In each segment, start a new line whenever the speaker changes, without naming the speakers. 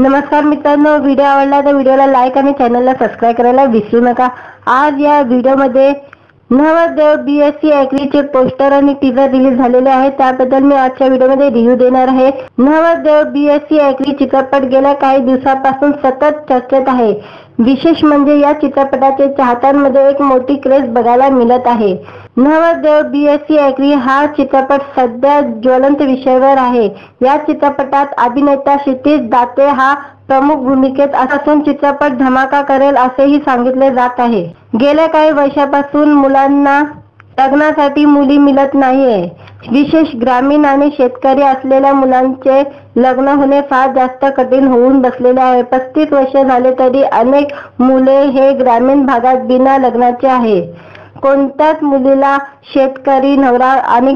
नमस्कार मित्रांनो, व्हिडिओ आवडला तर व्हिडिओला लाईक आणि चॅनलला सबस्क्राईब करायला विसरू नका। आज या व्हिडिओमध्ये नवरदेव BSc ॲग्रीचे पोस्टर आणि टीजर रिलीज झालेले आहे, त्याबद्दल मी आजच्या व्हिडिओमध्ये रिव्ह्यू देणार आहे। नवरदेव BSc ॲग्री चित्रपट गेल्या काही दिवसांपासून सतत चर्चेत आहे। विशेष म्हणजे या चित्रपटाचे चाहत्यांमध्ये एक मोठी क्रेज बघायला मिळत आहे। नवरदेव BSc ॲग्री हा चित्रपट सध्या ज्वलंत विषयावर आहे। या चित्रपटात अभिनेता क्षितिज दाते हा प्रमुख भूमिकेत असून चित्रपट धमाका करेल असेही सांगितले जात आहे। गेल्या काही वर्षांपासून मुलांना लग्नासाठी मुली मिळत नाहीये। विशेष ग्रामीण आणि शेतकरी असलेल्या मुलांचे लग्न होणे फार जास्त कठीण होऊन बसलेले आहे। 35 वर्ष झाले तरी अनेक मुले हे ग्रामीण भागात बिना लग्नाचे आहे। कोणत्याच मुलीला शेतकरी नवरा आणि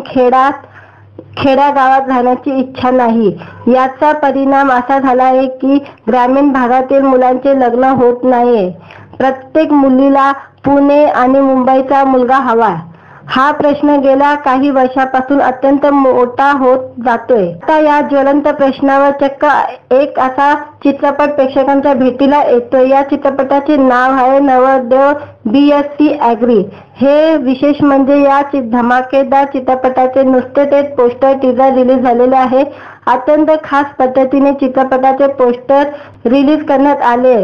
खेड्यागावात राहण्याची इच्छा नाही। याचा परिणाम असा झाला आहे की ग्रामीण भागातील मुलांचे लग्न होत नाहीये। प्रत्येक मुलीला पुणे आणि मुंबईचा मुलगा हवा, हा प्रश्न गेल्या काही वर्षांपासून अत्यंत मोठा होत जातोय। आता या ज्वलंत प्रश्नावर चक्क एक असा चित्रपट प्रेक्षकांच्या भेटीला येतोय। या चित्रपटाचे नाव आहे नवरदेव BSc ॲग्री। हे विशेष म्हणजे या धमाकेदार चित्रपटाचे नुसते ते पोस्टर टीजर रिलीज झालेले आहे। अत्यंत खास पद्धतीने चित्रपटाचे पोस्टर रिलीज करण्यात आले।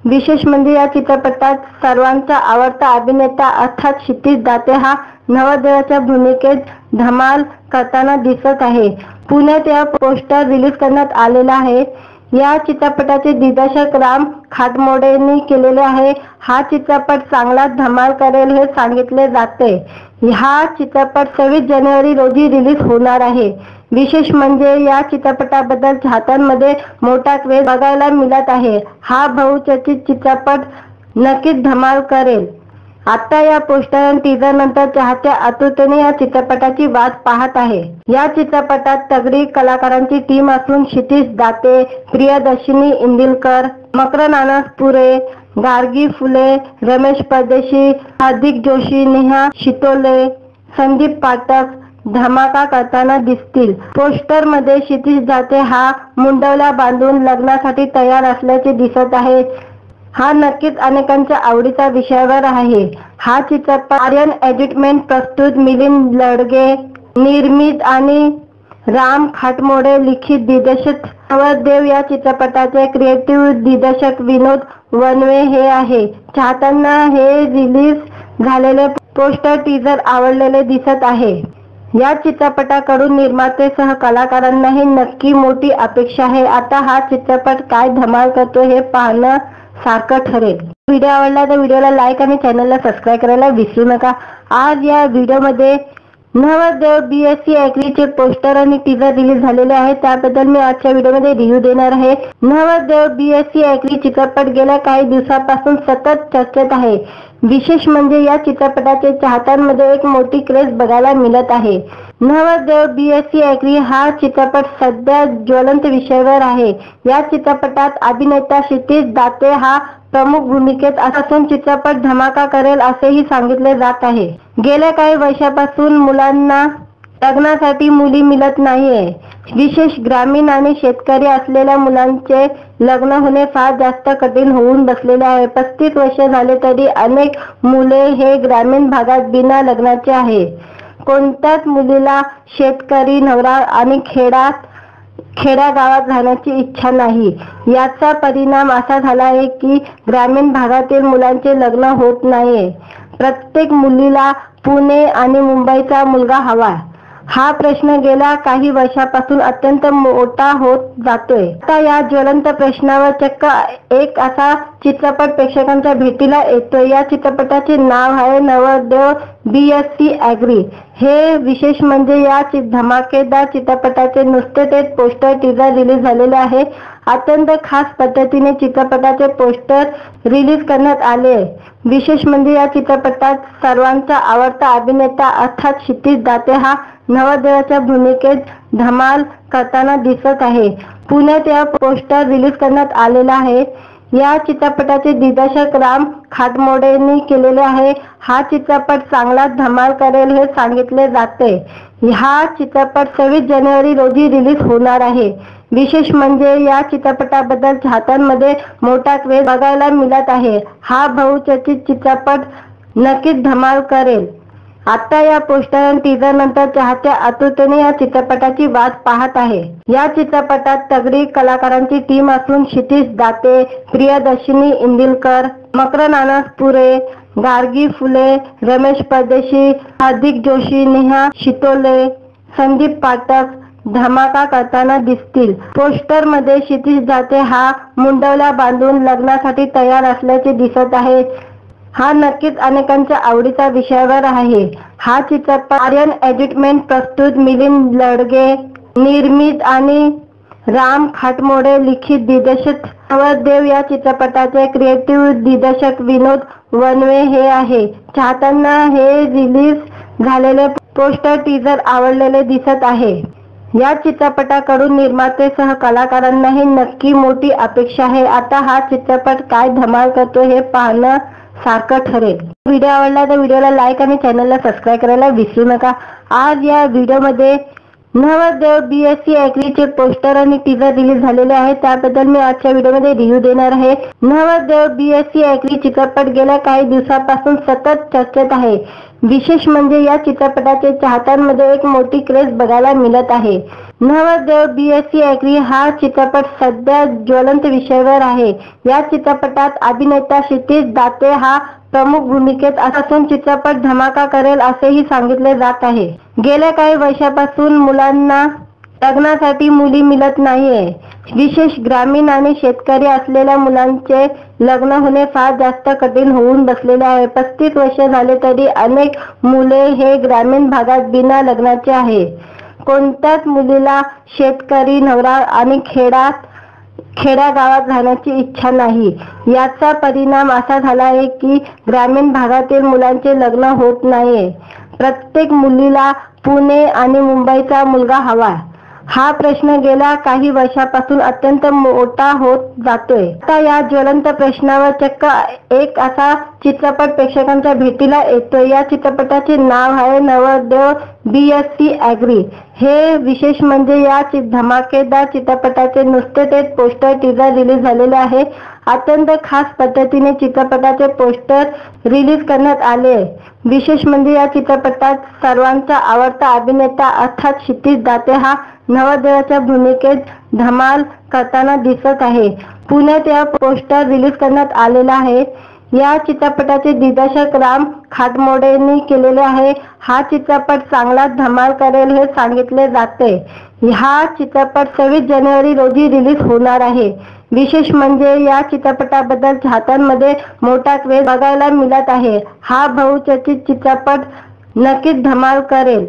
विशेष म्हणजे या चित्रपटात सर्वांचा आवडता अभिनेता अर्थात क्षितिज दाते हा नवरदेवाच्या भूमिकेत धमाल करताना दिसत आहे। पुण्यात या पोस्टर रिलीज करण्यात आलेला आहे। या चित्रपटाचे दिग्दर्शक राम खाटमोडेंनी केलेले आहे। हा चित्रपट चांगला धमाल करेल हे सांगितले जाते। हा चित्रपट 26 जानेवारी रोजी रिलीज होणार आहे। विशेष म्हणजे या चित्रपटाबद्दल चाहत्यांमध्ये मोठा क्रेज बघायला मिळत आहे। हा बहुचर्चित चित्रपट नक्कीच धमाल करेल। आता या पोस्टर आणि टीजर नंतर चाहते आतुरतेने या चित्रपटाची वाट पाहत आहे। या चित्रपटात तगडी कलाकारांची टीम असून क्षितिज दाते, प्रियदर्शिनी इंदिलकर, मकरंद अनासपुरे, गार्गी फुले, रमेश परदेशी, हार्दिक जोशी, नेहा शितोले, संदीप पाठक धमाका करताना दिसतील। पोस्टर मध्ये क्षितिज दाते हा मुंडवल्या बांधून लग्नासाठी तयार असल्याचे दिसत आहे। हा नक्कीच अनेकांच्या आवडीचा विषयावर आहे। हा चित्रपट आर्यन एंटरटेनमेंट प्रस्तुत, मिलिंद लडगे निर्मित आणि राम खाटमोडे लिखित दिग्दर्शित नवरदेव या चित्रपटाचे क्रिएटिव्ह दिग्दर्शक विनोद वनवे हे आहे। चाहत्यांना हे रिलीज झालेले पोस्टर टीजर आवडलेले दिसत आहे। या चित्रपटाकडून निर्माते सह कलाकारांनाही नक्की मोठी अपेक्षा आहे। आता हा चित्रपट काय धमाल करतो हे पाहणं सारखं ठरेल। व्हिडिओ आवडला तर व्हिडिओला लाईक आणि चॅनलला सबस्क्राईब करायला विसरू नका। आज या व्हिडिओमध्ये नवरदेव BSc ॲग्रीचे पोस्टर आणि टीजर रिलीज झालेले आहे, त्याबद्दल मी आजच्या व्हिडिओमध्ये रिव्ह्यू देणार आहे। नवरदेव BSc ॲग्री चित्रपट गेल्या काही दिवसांपासून सतत चर्चेत आहे। विशेष म्हणजे या चित्रपटाचे चाहत्यांमध्ये एक मोठी क्रेज बघायला मिळत आहे। नवरदेव BSc ॲग्री हा चित्रपट सध्या ज्वलंत विषयावर आहे। या चित्रपटात अभिनेता क्षितिज दाते हा प्रमुख भूमिकेत असून चित्रपट धमाका करेल असेही सांगितले जात आहे। गेल्या काही वर्षांपासून मुलांना लग्नासाठी मुली मिळत नाहीये। विशेष ग्रामीण आणि शेतकरी असलेल्या मुलांचे लग्न होणे फार जास्त कठीण होऊन बसलेले आहे। 35 वर्ष झाले तरी अनेक मुले हे ग्रामीण भागात बिना लग्नाचे आहे। कोणत्याच मुलीला शेतकरी नवरा आणि खेड्यागावात राहण्याची इच्छा नाही। याचा परिणाम असा झाला आहे की ग्रामीण भागातील मुलांचे लग्न होत नाहीये। प्रत्येक मुलीला पुणे आणि मुंबईचा मुलगा हवा, हा प्रश्न गेल्या काही वर्षांपासून अत्यंत मोठा होत जातोय। आता या ज्वलंत प्रश्नावर चक्क एक असा चित्रपट प्रेक्षकांच्या भेटीला येतोय। या चित्रपटाचे नाव आहे नवरदेव BSc ॲग्री। हे विशेष म्हणजे या धमाकेदार चित्रपटाचे नुसते ते पोस्टर टीजर रिलीज झालेले आहे। अत्यंत खास पद्धतीने चित्रपटाचे पोस्टर रिलीज करण्यात आले। विशेष म्हणजे या चित्रपटात सर्वांचा आवडता अभिनेता अर्थात क्षितिज दाते हा नवरदेवाच्या भूमिकेत धमाल करताना दिसत आहे। पुण्यात या पोस्टर रिलीज करण्यात आलेला आहे। या चित्रपटाचे दिग्दर्शक राम खाटमोडेंनी केलेले आहे। हा चित्रपट चांगला धमाल करेल हे सांगितले जाते। हा चित्रपट 26 जानेवारी रोजी रिलीज होणार आहे। विशेष म्हणजे या चित्रपटाबद्दल चाहत्यांमध्ये मोठा क्रेज बघायला मिळत आहे। हा बहुचर्चित चित्रपट नक्कीच धमाल करेल। आता या पोस्टर आणि टीजर नंतर चाहते आतुरतेने या चित्रपटाची वाट पाहत आहे। या चित्रपटात तगडी कलाकारांची टीम असून क्षितिज दाते, प्रियदर्शिनी इंदिलकर, मकरंद अनासपुरे, गार्गी फुले, रमेश परदेशी, हार्दिक जोशी, नेहा शितोले, संदीप पाठक धमाका करताना दिसतील। पोस्टर मध्ये क्षितिज दाते हा मुंडवल्या बांधून लग्नासाठी तयार असल्याचे दिसत आहे। हा नक्कीच अनेकांच्या आवडीचा विषयावर आहे। हा चित्रपट आर्यन एंटरटेनमेंट प्रस्तुत, मिलिंद लडगे निर्मित आणि राम खाटमोडे लिखित दिग्दर्शित नवरदेव या चित्रपटाचे क्रिएटिव्ह दिग्दर्शक विनोद वनवे हे आहे। चाहत्यांना हे रिलीज झालेले पोस्टर टीजर आवडलेले दिसत आहे। या चित्रपटाकडून निर्माते सह कलाकारांनाही नक्की मोठी अपेक्षा आहे। आता हा चित्रपट काय धमाल करतो हे पाहणं सारखं ठरेल। व्हिडिओ आवडला तर व्हिडिओला लाईक आणि चॅनलला सबस्क्राईब करायला विसरू नका। आज या व्हिडिओमध्ये नवरदेव BSc ॲग्रीचे पोस्टर आणि टीजर रिलीज झालेले आहे, त्याबद्दल मी आजच्या व्हिडिओमध्ये रिव्ह्यू देणार आहे। नवरदेव BSc ॲग्री चित्रपट गेल्या काही दिवसांपासून सतत चर्चेत आहे। विशेष म्हणजे या चित्रपटाचे चाहत्यांमध्ये एक मोठी क्रेज बघायला मिळत आहे। नवरदेव BSc ॲग्री हा चित्रपट सध्या ज्वलंत विषयावर आहे। या चित्रपटात अभिनेता क्षितिज दाते हा प्रमुख भूमिकेत असून चित्रपट धमाका करेल असेही सांगितले जात आहे। गेल्या काही वर्षापासून मुलांना लग्नासाठी मुली मिळत नाहीये। विशेष ग्रामीण आणि शेतकरी असलेल्या मुलांचे लग्न होणे फार जास्त कठीण होऊन बसलेले आहे। 35 वर्ष झाले तरी अनेक मुले हे ग्रामीण भागात बिना लग्नाचे आहे। कोणत्याच मुलीला शेतकरी नवरा आणि खेड्यागावात राहण्याची इच्छा नाही। याचा परिणाम असा झाला आहे की ग्रामीण भागातील मुलांचे लग्न होत नाहीये। प्रत्येक मुलीला पुणे आणि मुंबईचा मुलगा हवा। हा प्रश्न गेल्या काही वर्षापासून अत्यंत मोठा होत जातोय। आता या ज्वलंत प्रश्नावर चक्क एक असा चित्रपट प्रेक्षकांच्या भेटीला येतोय। या चित्रपटाचे नाव आहे नवरदेव BSc ॲग्री। हे विशेष म्हणजे या धमाकेदार चित्रपटाचे नुसते ते पोस्टर टीजर रिलीज झालेले आहे। अत्यंत खास पद्धतीने चित्रपटाचे पोस्टर रिलीज करण्यात आले। विशेष म्हणजे या चित्रपटात सर्वांचा आवडता अभिनेता अर्थात क्षितिज दाते हा नवरदेवाच्या भूमिकेत धमाल करताना दिसत आहे। पुण्यात या पोस्टर रिलीज करण्यात आलेला आहे। या चित्रपटाचे दिग्दर्शक राम खाटमोडेंनी केलेले आहे। हा चित्रपट चांगला धमाल करेल हे सांगितले जाते। हा चित्रपट 26 जानेवारी रोजी रिलीज होणार आहे। विशेष म्हणजे या चित्रपटाबद्दल चाहत्यांमध्ये मोठा क्रेज बघायला मिळत आहे। हा बहुचर्चित चित्रपट नक्कीच धमाल करेल।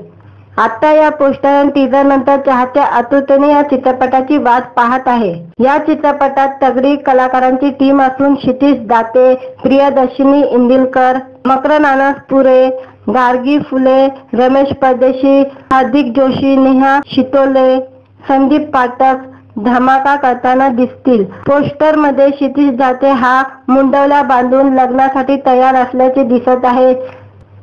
आता या पोस्टर आणि टीजर नंतर चाहते आतुरतेने या चित्रपटाची वाट पाहत आहे। या चित्रपटात तगडी कलाकारांची टीम असून क्षितिज दाते, प्रियदर्शिनी इंदिलकर, मकरंद अनासपुरे, गार्गी फुले, रमेश परदेशी, हार्दिक जोशी, नेहा शितोले, संदीप पाठक धमाका करताना दिसतील। पोस्टर मध्ये क्षितिज दाते हा मुंडवल्या बांधून लग्नासाठी तयार असल्याचे दिसत आहे।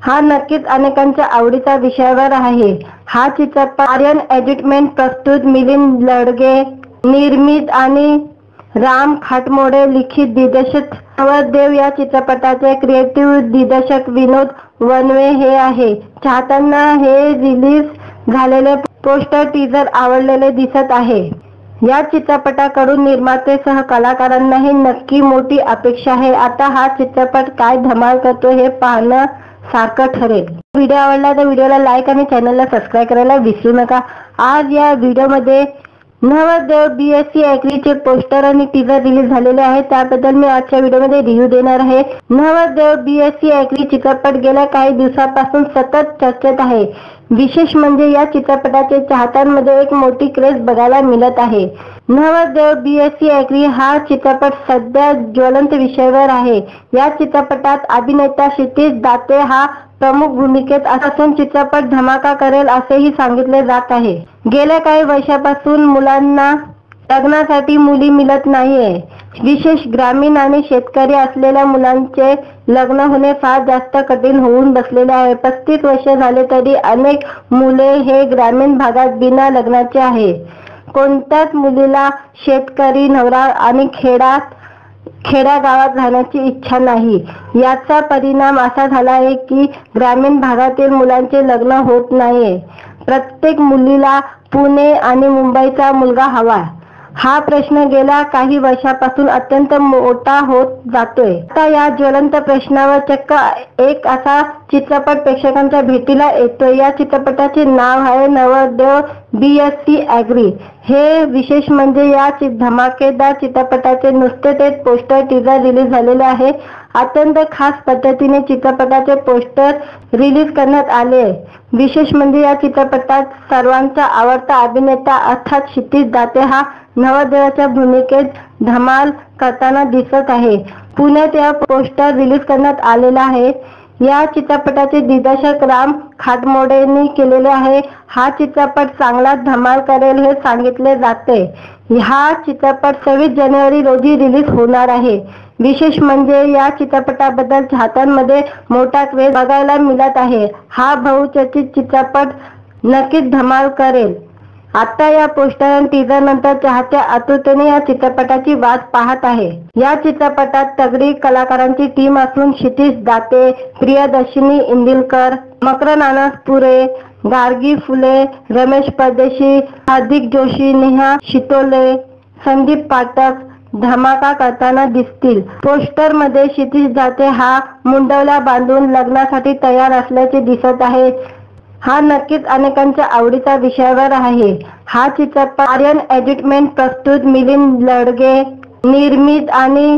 हा नक्कीच अनेकांच्या आवडीचा विषयावर आहे। हा चित्रपट आर्यन एंटरटेनमेंट प्रस्तुत, मिलिंद लडगे निर्मित आणि राम खाटमोडे लिखित दिग्दर्शित नवरदेव या चित्रपटाचे क्रिएटिव्ह दिग्दर्शक विनोद वनवे हे आहे। चाहत्यांना हे रिलीज झालेले पोस्टर टीजर आवडलेले दिसत आहे। या चित्रपटाकडून निर्माते सह कलाकारांनाही नक्की मोठी अपेक्षा आहे। आता हा चित्रपट काय धमाल करतो हे पाहणं सारखं ठरेल। व्हिडिओ आवडला तर व्हिडिओला लाईक आणि चॅनलला सबस्क्राईब करायला विसरू नका। आज या व्हिडिओमध्ये नवरदेव BSc ॲग्रीचे पोस्टर आणि टीजर रिलीज झालेले आहे, त्याबद्दल मी आजच्या व्हिडिओमध्ये रिव्ह्यू देणार आहे। नवरदेव BSc ॲग्री चित्रपट गेल्या काही दिवसांपासून सतत चर्चेत आहे। विशेष म्हणजे या चित्रपटाचे चाहत्यांमध्ये एक मोठी क्रेज बघायला मिळत आहे। नवरदेव BSc ॲग्री हा चित्रपट सध्या ज्वलंत विषयावर आहे। या चित्रपटात अभिनेता क्षितिज दाते हा प्रमुख भूमिकेत असून चित्रपट धमाका करेल असेही सांगितले जात आहे। गेल्या काही वर्षापासून मुलांना लग्नासाठी मुली मिळत नाहीये। विशेष ग्रामीण आणि शेतकरी असलेल्या मुलांचे लग्न होणे फार जास्त कठीण होऊन बसलेले आहे। 35 वर्ष झाले तरी अनेक मुले हे ग्रामीण भागात बिना लग्नाचे आहे। कोणत्याच मुलीला शेतकरी नवरा आणि खेड्यागावात राहण्याची इच्छा नाही। याचा परिणाम असा झाला आहे की ग्रामीण भागातील मुलांचे लग्न होत नाहीये। प्रत्येक मुलीला पुणे आणि मुंबईचा मुलगा हवा। हा प्रश्न गेल्या काही वर्षापासून अत्यंत मोठा होत जातोय। आता या ज्वलंत प्रश्नावर चक्क एक असा चित्रपट प्रेक्षकांच्या भेटीला येतोय। या चित्रपटाचे नाव आहे नवरदेव BSc ॲग्री। हे विशेष म्हणजे या धमाकेदार चित्रपटाचे नुसते ते पोस्टर टीजर रिलीज झालेले आहे। अत्यंत खास पद्धतीने चित्रपटाचे पोस्टर रिलीज करण्यात आले। विशेष म्हणजे या चित्रपटात सर्वांचा आवडता अभिनेता अर्थात क्षितिज दाते हा नवरदेवाच्या भूमिकेत धमाल करताना दिसत आहे। पुण्यात या पोस्टर रिलीज करण्यात आलेला आहे। या चित्रपटाचे दिग्दर्शक राम खाटमोडेंनी केलेले आहे। हा चित्रपट चांगलाच धमाल करेल हे सांगितले जाते। हा चित्रपट 26 जानेवारी रोजी रिलीज होणार आहे। विशेष म्हणजे या चित्रपटाबद्दल चाहत्यांमध्ये मोठा क्रेज बघायला मिळत आहे। हा बहुचर्चित चित्रपट नक्कीच धमाल करेल। आता या पोस्टर आणि टीजर नंतर चाहते आतुरतेने या चित्रपटाची वाट पाहत आहे। या चित्रपटात तगडी कलाकारांची टीम असून क्षितिज दाते, प्रियदर्शिनी इंदिलकर, मकरंद अनासपुरे, गार्गी फुले, रमेश परदेशी, हार्दिक जोशी, नेहा शितोले, संदीप पाठक धमाका करताना दिसतील। पोस्टर मध्ये क्षितिज दाते हा मुंडवल्या बांधून लग्नासाठी तयार असल्याचे दिसत आहे। हा नक्कीच अनेकांच्या आवडीचा विषयावर आहे। हा चित्रपट आर्यन एंटरटेनमेंट प्रस्तुत, मिलिंद लडगे निर्मित आणि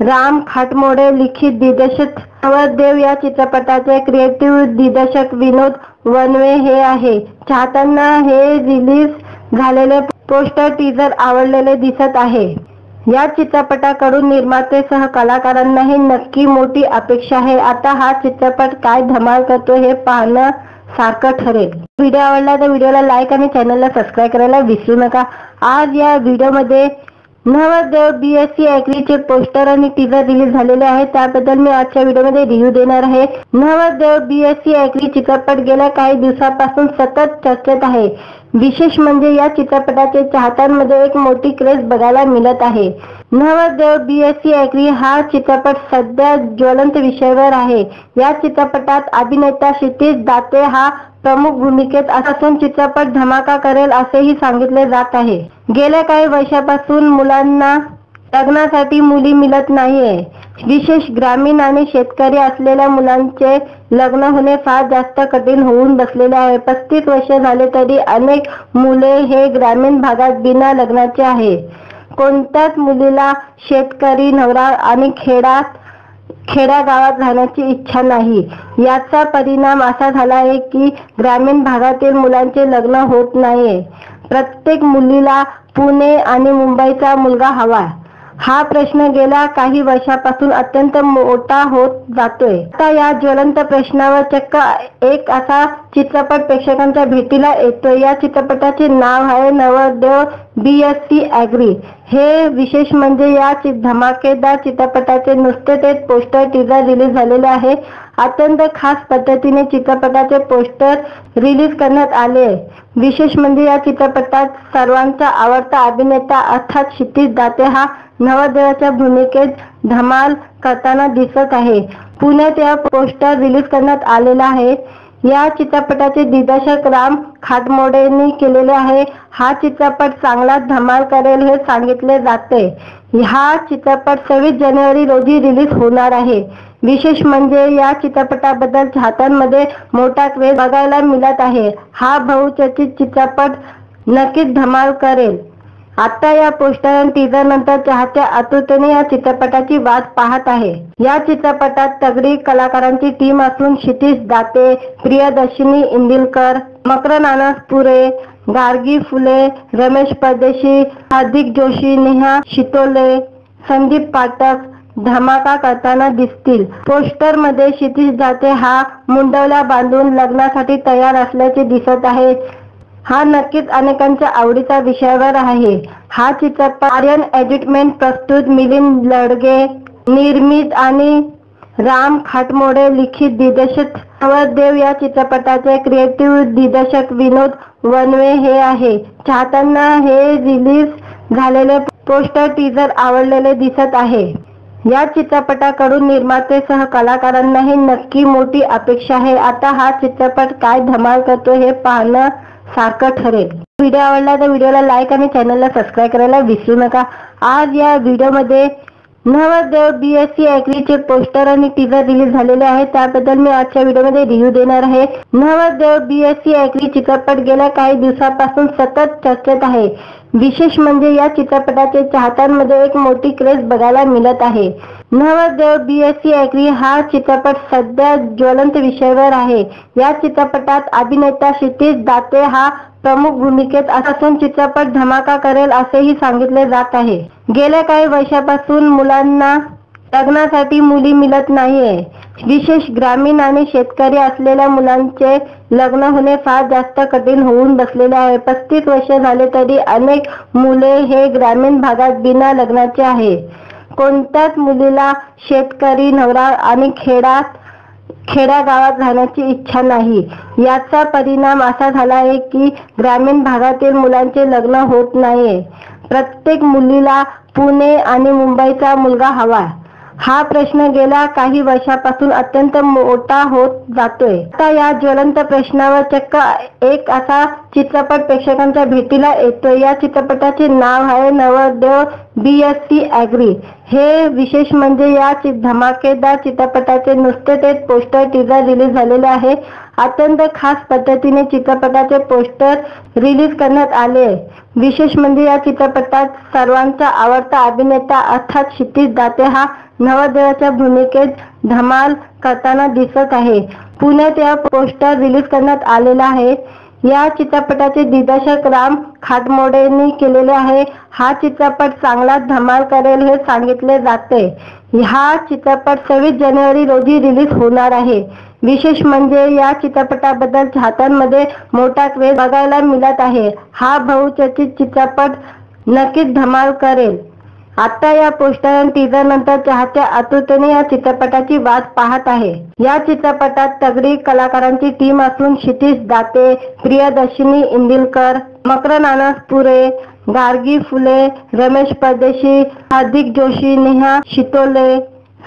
राम खाटमोडे लिखित दिग्दर्शित नवरदेव या चित्रपटाचे क्रिएटिव्ह दिग्दर्शक विनोद वनवे हे आहे। चाहत्यांना हे रिलीज झालेले पोस्टर टीजर आवडलेले दिसत आहे। या चित्रपटाकडून निर्माते सह कलाकारांनाही नक्की मोठी अपेक्षा आहे। आता हा चित्रपट काय धमाल करतो हे पाहणं सारखं ठरेल। व्हिडिओ आवडला तर व्हिडिओला लाईक आणि चॅनलला सबस्क्राईब करायला विसरू नका। आज या व्हिडिओमध्ये नवरदेव BSc ॲग्रीचे पोस्टर आणि टीजर रिलीज झालेले आहे। त्याबद्दल मी आजच्या व्हिडिओमध्ये रिव्ह्यू देणार आहे। नवरदेव BSc ॲग्री चित्रपट गेल्या काही दिवसांपासून सतत चर्चेत आहे। विशेष म्हणजे या चित्रपटाचे चाहत्यांमध्ये एक मोठी क्रेज बघायला मिळत आहे। नवरदेव BSc ॲग्री हा चित्रपट सध्या ज्वलंत विषयावर आहे। या चित्रपटात अभिनेता क्षितिज दाते हा प्रमुख भूमिकेत असून चित्रपट धमाका करेल असेही सांगितले जात आहे। गेल्या काही वर्षापासून मुलांना लग्नासाठी मुली मिळत नाहीये। विशेष ग्रामीण आणि शेतकरी असलेल्या मुलांचे लग्न होणे फार जास्त कठीण होऊन बसलेले आहे। 35 वर्ष झाले तरी अनेक मुले हे ग्रामीण भागात बिना लग्नाचे आहे। कोणत्याच मुलीला शेतकरी नवरा आणि खेड्यागावात राहण्याची इच्छा नाही। याचा परिणाम असा झाला आहे की ग्रामीण भागातील मुलांचे लग्न होत नाहीये। प्रत्येक मुलीला पुणे आणि मुंबईचा मुलगा हवा। हा प्रश्न गेल्या काही वर्षापासून अत्यंत मोठा होत जातोय। आता या ज्वलंत प्रश्नावर चक्क एक असा चित्रपट प्रेक्षकांच्या भेटीला येतोय। या चित्रपटाचे नाव आहे नवरदेव BSc ॲग्री। हे विशेष म्हणजे या धमाकेदार चित्रपटाचे नुसते ते पोस्टर टीजर रिलीज झालेले आहे। अत्यंत खास पद्धतीने चित्रपटाचे पोस्टर रिलीज करण्यात आले। विशेष म्हणजे या चित्रपटात सर्वांचा आवडता अभिनेता अर्थात क्षितिज दाते हा नवरदेवाच्या भूमिकेत धमाल करताना दिसत आहे। पुण्यात या पोस्टर रिलीज करण्यात आलेला आहे। या चित्रपटाचे दिग्दर्शक राम खाटमोडेंनी केलेले आहे। हा चित्रपट चांगलाच धमाल करेल हे सांगितले जाते। हा चित्रपट 26 जानेवारी रोजी रिलीज होणार आहे। विशेष म्हणजे या चित्रपटाबद्दल चाहत्यांमध्ये मोठा क्रेज बघायला मिळत आहे। हा बहुचर्चित चित्रपट नक्कीच धमाल करेल। आता या पोस्टर आणि टीजर नंतर चाहते आतुरतेने या चित्रपटाची वाट पाहत आहे। या चित्रपटात तगडी कलाकारांची टीम असून क्षितिज दाते, प्रियदर्शिनी इंदिलकर, मकरंद अनासपुरे, गार्गी फुले, रमेश परदेशी, हार्दिक जोशी, नेहा शितोले, संदीप पाठक धमाका करताना दिसतील। पोस्टर मध्ये क्षितिज दाते हा मुंडवल्या बांधून लग्नासाठी तयार असल्याचे दिसत आहे। हा नक्कीच अनेकांच्या आवडीचा विषयावर आहे। हा चित्रपट आर्यन एंटरटेनमेंट प्रस्तुत, मिलिंद लडगे निर्मित आणि राम खाटमोडे लिखित दिग्दर्शित नवरदेव या चित्रपटाचे क्रिएटिव्ह दिग्दर्शक विनोद वनवे हे आहे. चाहत्यांना हे रिलीज झालेले पोस्टर टीजर आवडलेले दिसत आहे. या चित्रपटाकडून निर्मातेसह कलाकारांनाही नक्की मोठी अपेक्षा आहे. आता हा चित्रपट काय धमाल करतो हे पाहणं सारखं ठरेल. व्हिडिओ आवडला तर व्हिडिओला लाईक आणि चॅनलला सबस्क्राईब करायला विसरू नका. आज या व्हिडिओमध्ये नवरदेव BSc ॲग्रीचे पोस्टर आणि टीजर रिलीज झालेले आहे. त्याबद्दल मी आजच्या व्हिडिओमध्ये रिव्ह्यू देणार आहे. नवरदेव BSc ॲग्री चित्रपट गेल्या काही दिवसांपासून सतत चर्चेत आहे. विशेष म्हणजे या चित्रपटाचे चाहत्यांमध्ये एक मोठी क्रेज बघायला मिळत आहे. नवरदेव BSc ॲग्री हा चित्रपट सध्या ज्वलंत विषयावर आहे. या चित्रपटात अभिनेता क्षितिज दाते हा प्रमुख भूमिकेत असून चित्रपट धमाका करेल असेही सांगितले जात आहे. गेल्या काही वर्षापासून मुलांना लग्नासाठी मुली मिळत नाहीये. विशेष ग्रामीण आणि शेतकरी असलेल्या मुलांचे लग्न होणे फार जास्त कठीण होऊन बसलेले आहे. 35 वर्ष झाले तरी अनेक मुले हे ग्रामीण भागात बिना लग्नाचे आहे. कोणत्याच मुलीला शेतकरी नवरा आणि खेड्यागावात राहण्याची इच्छा नाही. याचा परिणाम असा झाला आहे की ग्रामीण भागातील मुलांचे लग्न होत नाहीये. प्रत्येक मुलीला पुणे आणि मुंबईचा मुलगा हवा. हा प्रश्न गेल्या काही वर्षापासून अत्यंत मोठा होत जातोय. आता या ज्वलंत प्रश्नावर चक्क एक असा चित्रपट प्रेक्षकांच्या भेटीला येतोय. या चित्रपटाचे नाव आहे नवरदेव BSc ॲग्री. हे विशेष म्हणजे या धमाकेदार चित्रपटाचे नुसते ते पोस्टर टीजर रिलीज झालेले आहे. अत्यंत खास पद्धतीने चित्रपटाचे पोस्टर रिलीज करण्यात आले. विशेष म्हणजे या चित्रपटात सर्वांचा आवडता अभिनेता अर्थात क्षितिज दाते हा नवरदेवाच्या भूमिकेत धमाल करताना दिसत आहे. पुण्यात या पोस्टर रिलीज करण्यात आलेला आहे. या चित्रपटाचे दिग्दर्शक राम खाटमोडेंनी केलेले आहे. हा चित्रपट चांगला धमाल करेल हे सांगितले जाते. हा चित्रपट 26 जानेवारी रोजी रिलीज होणार आहे. विशेष म्हणजे या चित्रपटाबद्दल चाहत्यांमध्ये मोठा क्रेज बघायला मिळत आहे. हा बहुचर्चित चित्रपट नक्कीच धमाल करेल. आता या पोस्टर आणि टीजर नंतर चाहते आतुरतेने या चित्रपटाची वाट पाहत आहे. या चित्रपटात तगडी कलाकारांची टीम असून क्षितिज दाते, प्रियदर्शिनी इंदिलकर, मकरंद अनासपुरे, गार्गी फुले, रमेश परदेशी, हार्दिक जोशी, नेहा शितोले,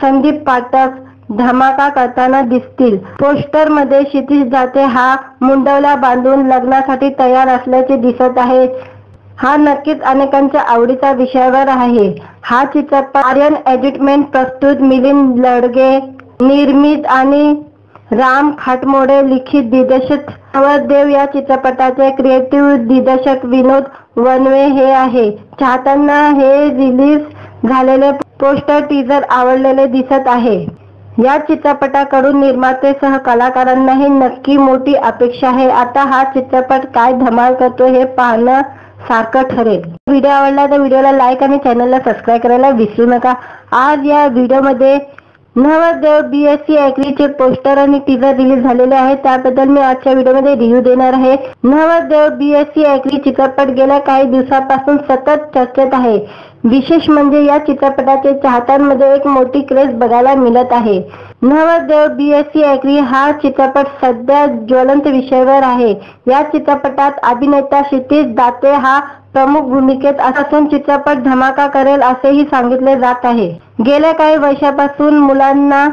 संदीप पाठक धमाका करताना दिसतील. पोस्टर मध्ये क्षितिज दाते हा मुंडवल्या बांधून लग्नासाठी तयार असल्याचे दिसत आहे. हा नक्कीच अनेकांच्या आवडीचा विषयावर आहे. हा चित्रपट आर्यन एंटरटेनमेंट प्रस्तुत, मिलिंद लडगे निर्मित आणि राम खाटमोडे लिखित दिग्दर्शित नवरदेव या चित्रपटाचे क्रिएटिव्ह दिग्दर्शक विनोद वनवे हे आहे. चाहत्यांना हे रिलीज झालेले पोस्टर टीजर आवडलेले दिसत आहे. या चित्रपटाकडून निर्मातेसह कलाकारांनाही नक्की मोठी अपेक्षा आहे. आता हा चित्रपट काय धमाल करतो हे पाहणं सारखं ठरेल. व्हिडिओ आवडला तर व्हिडिओला लाईक आणि चॅनलला सबस्क्राईब करायला विसरू नका. आज या व्हिडिओमध्ये नवरदेव BSc ॲग्रीचे पोस्टर आणि टीजर रिलीज झालेले आहे. त्याबद्दल मी आजच्या व्हिडिओमध्ये रिव्ह्यू देणार आहे. नवरदेव BSc ॲग्री चित्रपट गेल्या काही दिवसांपासून सतत चर्चेत आहे. विशेष म्हणजे या चित्रपटाचे चाहत्यांमध्ये एक मोठी क्रेज बघायला मिळत आहे. नवरदेव BSc ॲग्री हा चित्रपट सध्या ज्वलंत विषयावर आहे. या चित्रपटात अभिनेता क्षितिज दाते हा प्रमुख भूमिकेत असून चित्रपट धमाका करेल असेही सांगितले जात आहे. गेल्या काही वर्षापासून मुलांना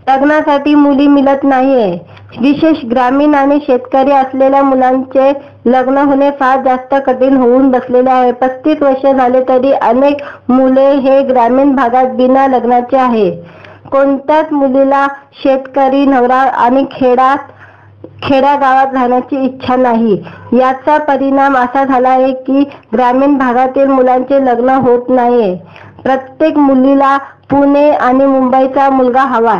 लग्नासाठी मुली मिळत नाहीये. विशेष ग्रामीण आणि शेतकरी असलेल्या मुलांचे लग्न होणे फार जास्त कठीण होऊन बसलेले आहे. 35 वर्ष झाले तरी अनेक मुले हे ग्रामीण भागात बिना लग्नाचे आहे. कोणत्याच मुलीला शेतकरी नवरा आणि खेड्यागावात राहण्याची इच्छा नाही. याचा परिणाम असा झाला आहे की ग्रामीण भागातील मुलांचे लग्न होत नाहीये. प्रत्येक मुलीला पुणे आणि मुंबईचा मुलगा हवा.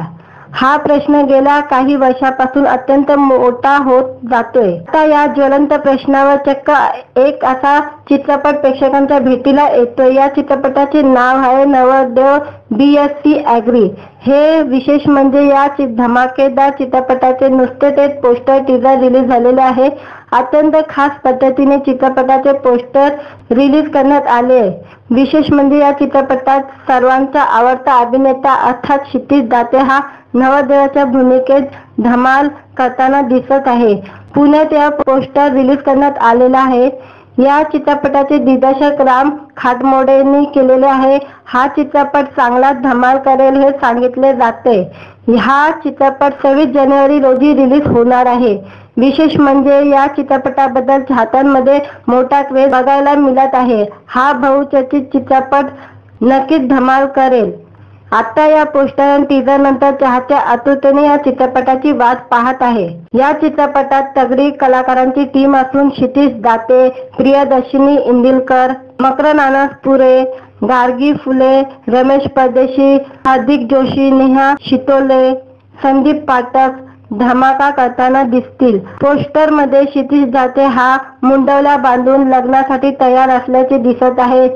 हा प्रश्न गेल्या काही वर्षापासून अत्यंत मोठा होत जातोय. आता या ज्वलंत प्रश्नावर चक्क एक असा चित्रपट प्रेक्षकांच्या भेटीला येतोय. या चित्रपटाचे नाव आहे नवरदेव BSc ॲग्री. हे विशेष म्हणजे या धमाकेदार चित्रपटाचे नुसते ते पोस्टर टीजर रिलीज झालेले आहे। अत्यंत खास पद्धतीने चित्रपटाचे पोस्टर रिलीज करण्यात आले। विशेष म्हणजे या चित्रपटात सर्वांचा आवडता अभिनेता अर्थात क्षितिज दाते हा नवरदेवाच्या भूमिकेत धमाल करताना दिसत आहे। पुण्यात या पोस्टर रिलीज करण्यात आलेला आहे। या चित्रपटाचे दिग्दर्शक राम खाटमोडेंनी केलेले आहे। हा चित्रपट चांगलाच धमाल करेल हे सांगितले जाते। हा चित्रपट 26 जानेवारी रोजी रिलीज होणार आहे। विशेष म्हणजे या चित्रपटाबद्दल चाहत्यांमध्ये मोठा क्रेज बघायला मिळत आहे। हा बहुचर्चित चित्रपट नक्कीच धमाल करेल। आता या पोस्टर आणि टीजर नंतर चाहते आतुरतेने या चित्रपटाची वाट पाहत आहे। या चित्रपटात तगडी कलाकारांची टीम असून क्षितिज दाते, प्रियदर्शिनी इंदिलकर, मकरंद अनासपुरे, गार्गी फुले, रमेश परदेशी, हार्दिक जोशी, नेहा शितोले, संदीप पाठक धमाका करताना दिसतील। पोस्टर मध्ये क्षितिज दाते हा मुंडवल्या बांधून लग्नासाठी तयार असल्याचे दिसत आहे।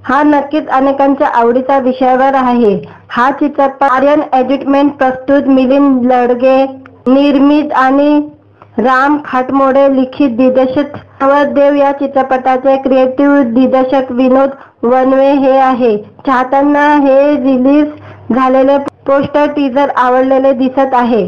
हा नक्कीच अनेकांच्या आवडीचा विषयावर आहे। हा चित्रपट आर्यन एंटरटेनमेंट प्रस्तुत, मिलिंद लडगे निर्मित आणि राम खाटमोडे लिखित दिग्दर्शित नवरदेव या चित्रपटाचे क्रिएटिव्ह दिग्दर्शक विनोद वनवे हे आहे। चाहत्यांना हे रिलीज झालेले पोस्टर टीजर आवडलेले दिसत आहे।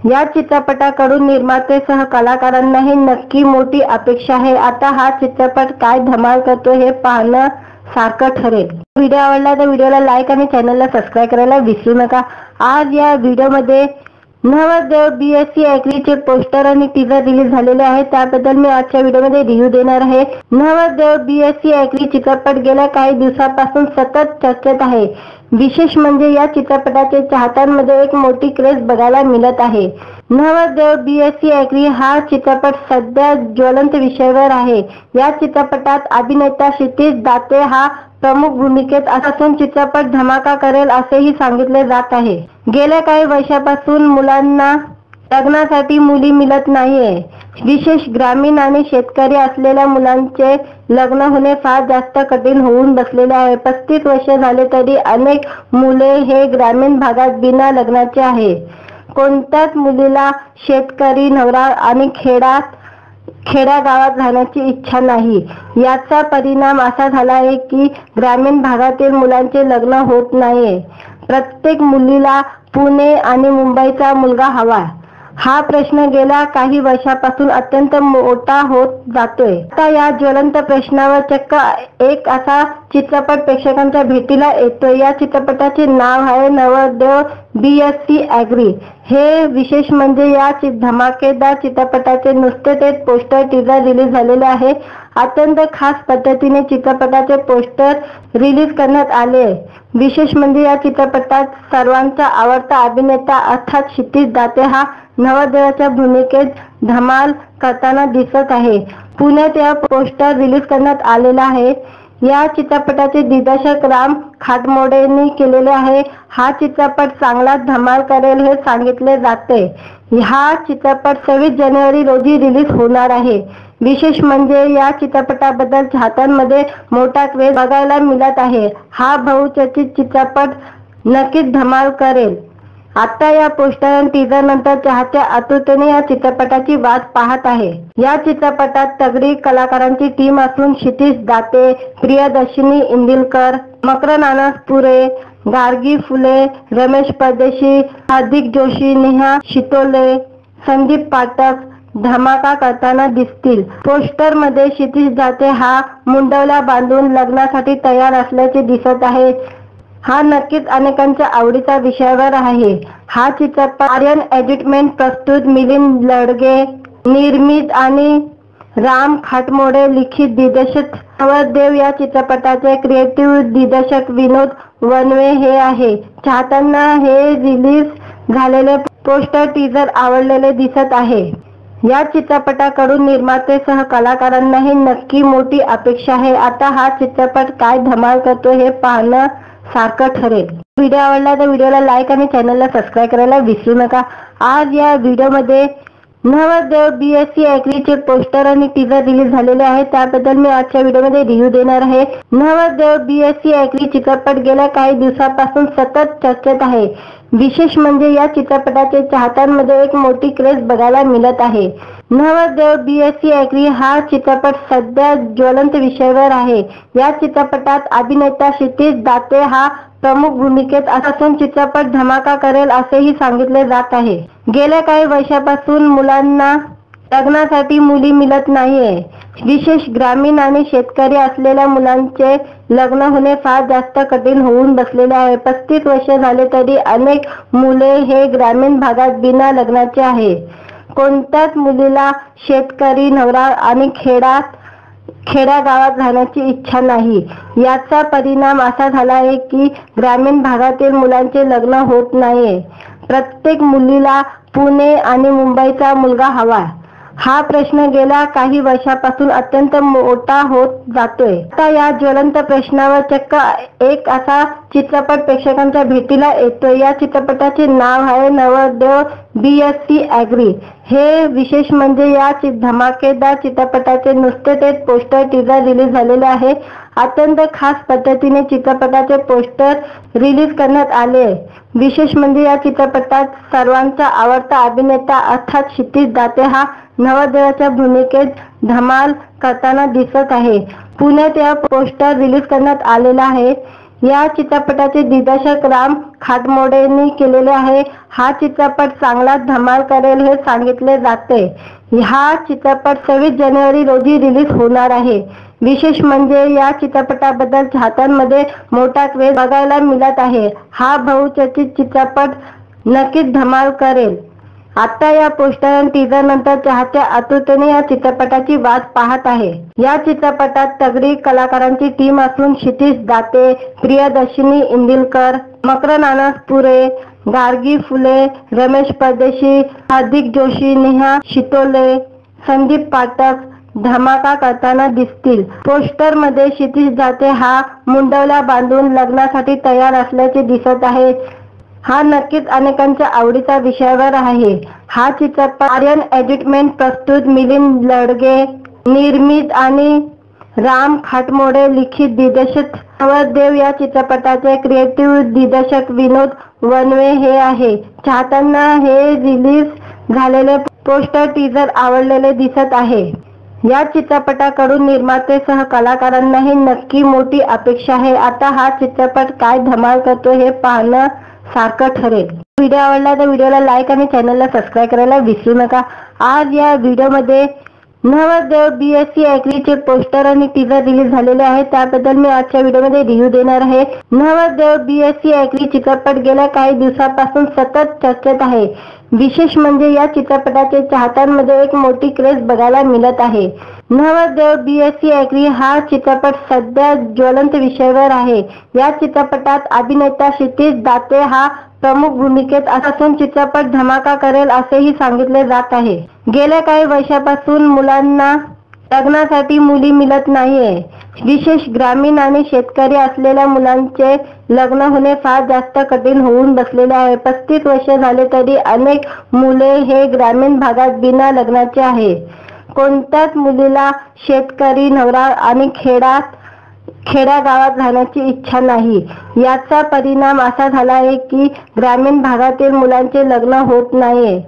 या चित्रपटाकडून निर्मातेसह कलाकारांनाही नक्की मोठी अपेक्षा आहे। आता हा चित्रपट काय धमाल करतो हे पाहणं सारखं ठरेल। व्हिडिओ आवडला तर व्हिडिओला लाईक आणि चॅनलला सबस्क्राईब करायला विसरू नका। आज या व्हिडिओमध्ये नवरदेव BSc ॲग्रीचे पोस्टर आणि टीजर रिलीज झालेले आहे। त्याबद्दल मी आजच्या व्हिडिओमध्ये रिव्ह्यू देणार आहे। नवरदेव BSc ॲग्री चित्रपट गेल्या काही दिवसांपासून सतत चर्चेत आहे। विशेष म्हणजे या चित्रपटाचे चाहत्यांमध्ये एक मोठी क्रेज बघायला मिळत आहे। नवरदेव BSc ॲग्री हा चित्रपट सध्या ज्वलंत विषयावर आहे। या चित्रपटात अभिनेता क्षितिज दाते हा प्रमुख भूमिकेत असून चित्रपट धमाका करेल असेही सांगितले जात आहे। गेल्या काही वर्षापासून मुलांना लग्नासाठी मुली मिळत नाहीये। विशेष ग्रामीण आणि शेतकरी असलेल्या मुलांचे लग्न होणे फार जास्त कठीण होऊन बसलेले आहे। 35 वर्ष झाले तरी अनेक मुले हे ग्रामीण भागात बिना लग्नाचे आहे। कोणत्याच मुलीला शेतकरी नवरा आणि खेड्यागावात राहण्याची इच्छा नाही। याचा परिणाम असा झाला आहे की ग्रामीण भागातील मुलांचे लग्न होत नाहीये। प्रत्येक मुलीला पुणे आणि मुंबईचा मुलगा हवा। हा प्रश्न गेल्या काही वर्षापासून अत्यंत मोठा होत जातोय। आता या ज्वलंत प्रश्नावर चक्क एक असा चित्रपट प्रेक्षकांच्या भेटीला येतोय। या चित्रपटाचे नाव आहे नवरदेव BSc ॲग्री। हे विशेष म्हणजे या धमाकेदार चित्रपटाचे नुसते ते पोस्टर टीजर रिलीज झालेले आहे। अत्यंत खास पद्धतीने चित्रपटाचे पोस्टर रिलीज करण्यात आले। विशेष म्हणजे या चित्रपटात सर्वांचा आवडता अभिनेता अर्थात क्षितिज दाते हा नवरदेवाच्या भूमिकेत धमाल करताना दिसत आहे। पुण्यात या पोस्टर रिलीज करण्यात आलेला आहे। या चित्रपटाचे दिग्दर्शक राम खाटमोडेंनी केलेले आहे। हा चित्रपट चांगलाच धमाल करेल हे सांगितले जाते। हा चित्रपट 26 जानेवारी रोजी रिलीज होणार आहे। विशेष म्हणजे या चित्रपटाबद्दल चाहत्यांमध्ये मोठा क्रेज बघायला मिळत आहे। हा बहुचर्चित चित्रपट नक्कीच धमाल करेल। आता या पोस्टर आणि टीजर नंतर चाहते आतुरतेने या चित्रपटाची वाट पाहत आहे। या चित्रपटात तगडी कलाकारांची टीम असून क्षितिज दाते, प्रियदर्शिनी इंदिलकर, मकरंद अनासपुरे, गार्गी फुले, रमेश परदेशी, हार्दिक जोशी, नेहा शितोले, संदीप पाठक धमाका करताना दिसतील। पोस्टर मध्ये क्षितिज दाते हा मुंडवल्या बांधून लग्नासाठी तयार असल्याचे दिसत आहे। हा नक्कीच अनेकांच्या आवडीचा विषयावर आहे। हा चित्रपट आर्यन एंटरटेनमेंट प्रस्तुत, मिलिंद लडगे निर्मित आणि राम खाटमोडे लिखित दिग्दर्शित नवरदेव या चित्रपटाचे क्रिएटिव्ह दिग्दर्शक विनोद वनवे हे आहे। चाहत्यांना हे रिलीज झालेले पोस्टर टीजर आवडलेले दिसत आहे। या चित्रपटाकडून निर्मातेसह कलाकारांनाही नक्की मोठी अपेक्षा आहे। आता हा चित्रपट काय धमाल करतो हे पाहणं सारखं ठरेल। व्हिडिओ आवडला तर व्हिडिओला लाईक आणि चॅनलला सबस्क्राईब करायला विसरू नका। आज या व्हिडिओमध्ये नवरदेव BSc ॲग्रीचे पोस्टर आणि टीजर रिलीज झालेले आहे, त्याबद्दल मी आजच्या व्हिडिओमध्ये रिव्ह्यू देणार आहे. नवरदेव BSc ॲग्री चित्रपट गेल्या काही दिवसांपासून सतत चर्चेत आहे. विशेष म्हणजे या चित्रपटाचे चाहत्यांमध्ये एक मोठी क्रेज बघायला मिळत आहे. नवरदेव BSc ॲग्री हा चित्रपट सध्या ज्वलंत विषयावर आहे. या चित्रपटात अभिनेता क्षितिज दाते हा प्रमुख भूमिकेत असून चित्रपट धमाका करेल असेही सांगितले जात आहे. गेल्या काही वर्षापासून मुलांना लग्नासाठी मुली मिळत नाहीये. विशेष ग्रामीण आणि शेतकरी असलेल्या मुलांचे लग्न होणे फार जास्त कठीण होऊन बसलेले आहे. 35 वर्ष झाले तरी अनेक मुले हे ग्रामीण भागात बिना लग्नाचे आहे. कोणत्याच मुलीला शेतकरी नवरा आणि खेड्यागावात राहण्याची इच्छा नाही. याचा परिणाम असा झाला आहे की ग्रामीण भागातील मुलांचे लग्न होत नाहीये. प्रत्येक मुलीला पुणे आणि मुंबईचा मुलगा हवा. हा प्रश्न गेल्या काही वर्षापासून अत्यंत मोठा होत जातोय. आता या ज्वलंत प्रश्नावर चक्क एक असा चित्रपट प्रेक्षकांच्या भेटीला येतोय. या चित्रपटाचे नाव आहे नवरदेव BSc ॲग्री. हे विशेष म्हणजे या धमाकेदार चित्रपटाचे नुसते ते पोस्टर टीजर रिलीज झालेले आहे. अत्यंत खास पद्धतीने चित्रपटाचे पोस्टर रिलीज करण्यात आले. विशेष म्हणजे या चित्रपटात सर्वांचा आवडता अभिनेता अर्थात क्षितिज दाते हा नवरदेवाच्या भूमिकेत धमाल करताना दिसत आहे. पुण्यात या पोस्टर रिलीज करण्यात आलेला आहे. या चित्रपटाचे दिग्दर्शक राम खाटमोडेंनी केलेले आहे. हा चित्रपट चांगलाच धमाल करेल हे सांगितले जाते. हा चित्रपट 26 जानेवारी रोजी रिलीज होणार आहे. विशेष म्हणजे या चित्रपटाबद्दल चाहत्यांमध्ये मोठा क्रेज बघायला मिळत आहे. हा बहुचर्चित चित्रपट नक्कीच धमाल करेल. आता या पोस्टर आणि टीजर नंतर चाहते आतुरतेने या चित्रपटाची वाट पाहत आहे. या चित्रपटात तगडी कलाकारांची टीम असून क्षितिज दाते, प्रियदर्शिनी इंदिलकर, मकरंद अनासपुरे, गार्गी फुले, रमेश परदेशी, हार्दिक जोशी, नेहा शितोले, संदीप पाठक धमाका करताना दिसतील. पोस्टर मध्ये क्षितिज दाते हा मुंडवल्या बांधून लग्नासाठी तयार असल्याचे दिसत आहे. हा नक्कीच अनेकांच्या आवडीचा विषयावर आहे. हा चित्रपट आर्यन एंटरटेनमेंट प्रस्तुत, मिलिंद लडगे निर्मित आणि राम खाटमोडे लिखित दिग्दर्शित. नवरदेव या चित्रपटाचे क्रिएटिव्ह दिग्दर्शक विनोद वनवे हे आहे. चाहत्यांना हे रिलीज झालेले पोस्टर टीजर आवडलेले दिसत आहे. या चित्रपटाकडून निर्मातेसह कलाकारांनाही नक्की मोठी अपेक्षा आहे. आता हा चित्रपट काय धमाल करतो हे पाहणं सारखं ठरेल. व्हिडिओ आवडला तर व्हिडिओला लाईक आणि चॅनलला सबस्क्राईब करायला विसरू नका. आज या व्हिडिओमध्ये नवरदेव BSc ॲग्रीचे पोस्टर आणि टीजर रिलीज झालेले आहे, त्याबद्दल मी आजच्या व्हिडिओमध्ये रिव्ह्यू देणार आहे. नवरदेव BSc ॲग्री चित्रपट गेल्या काही दिवसांपासून सतत चर्चेत आहे. विशेष म्हणजे या चित्रपटाचे चाहत्यांमध्ये एक मोठी क्रेज बघायला मिळत आहे. नवरदेव BSc ॲग्री हा चित्रपट सध्या ज्वलंत विषयावर आहे. या चित्रपटात अभिनेता क्षितिज दाते हा प्रमुख भूमिकेत असून चित्रपट धमाका करेल असेही सांगितले जात आहे. गेल्या काही वर्षापासून मुलांना लग्नासाठी मुली मिळत नाहीये. विशेष ग्रामीण आणि शेतकरी असलेल्या मुलांचे लग्न होणे फार जास्त कठीण होऊन बसलेले आहे. 35 वर्ष झाले तरी अनेक मुले हे ग्रामीण भागात बिना लग्नाचे आहे. कोणत्याच मुलीला शेतकरी नवरा आणि खेड्यागावात राहण्याची इच्छा नाही. याचा परिणाम असा झाला आहे की ग्रामीण भागातील मुलांचे लग्न होत नाहीये.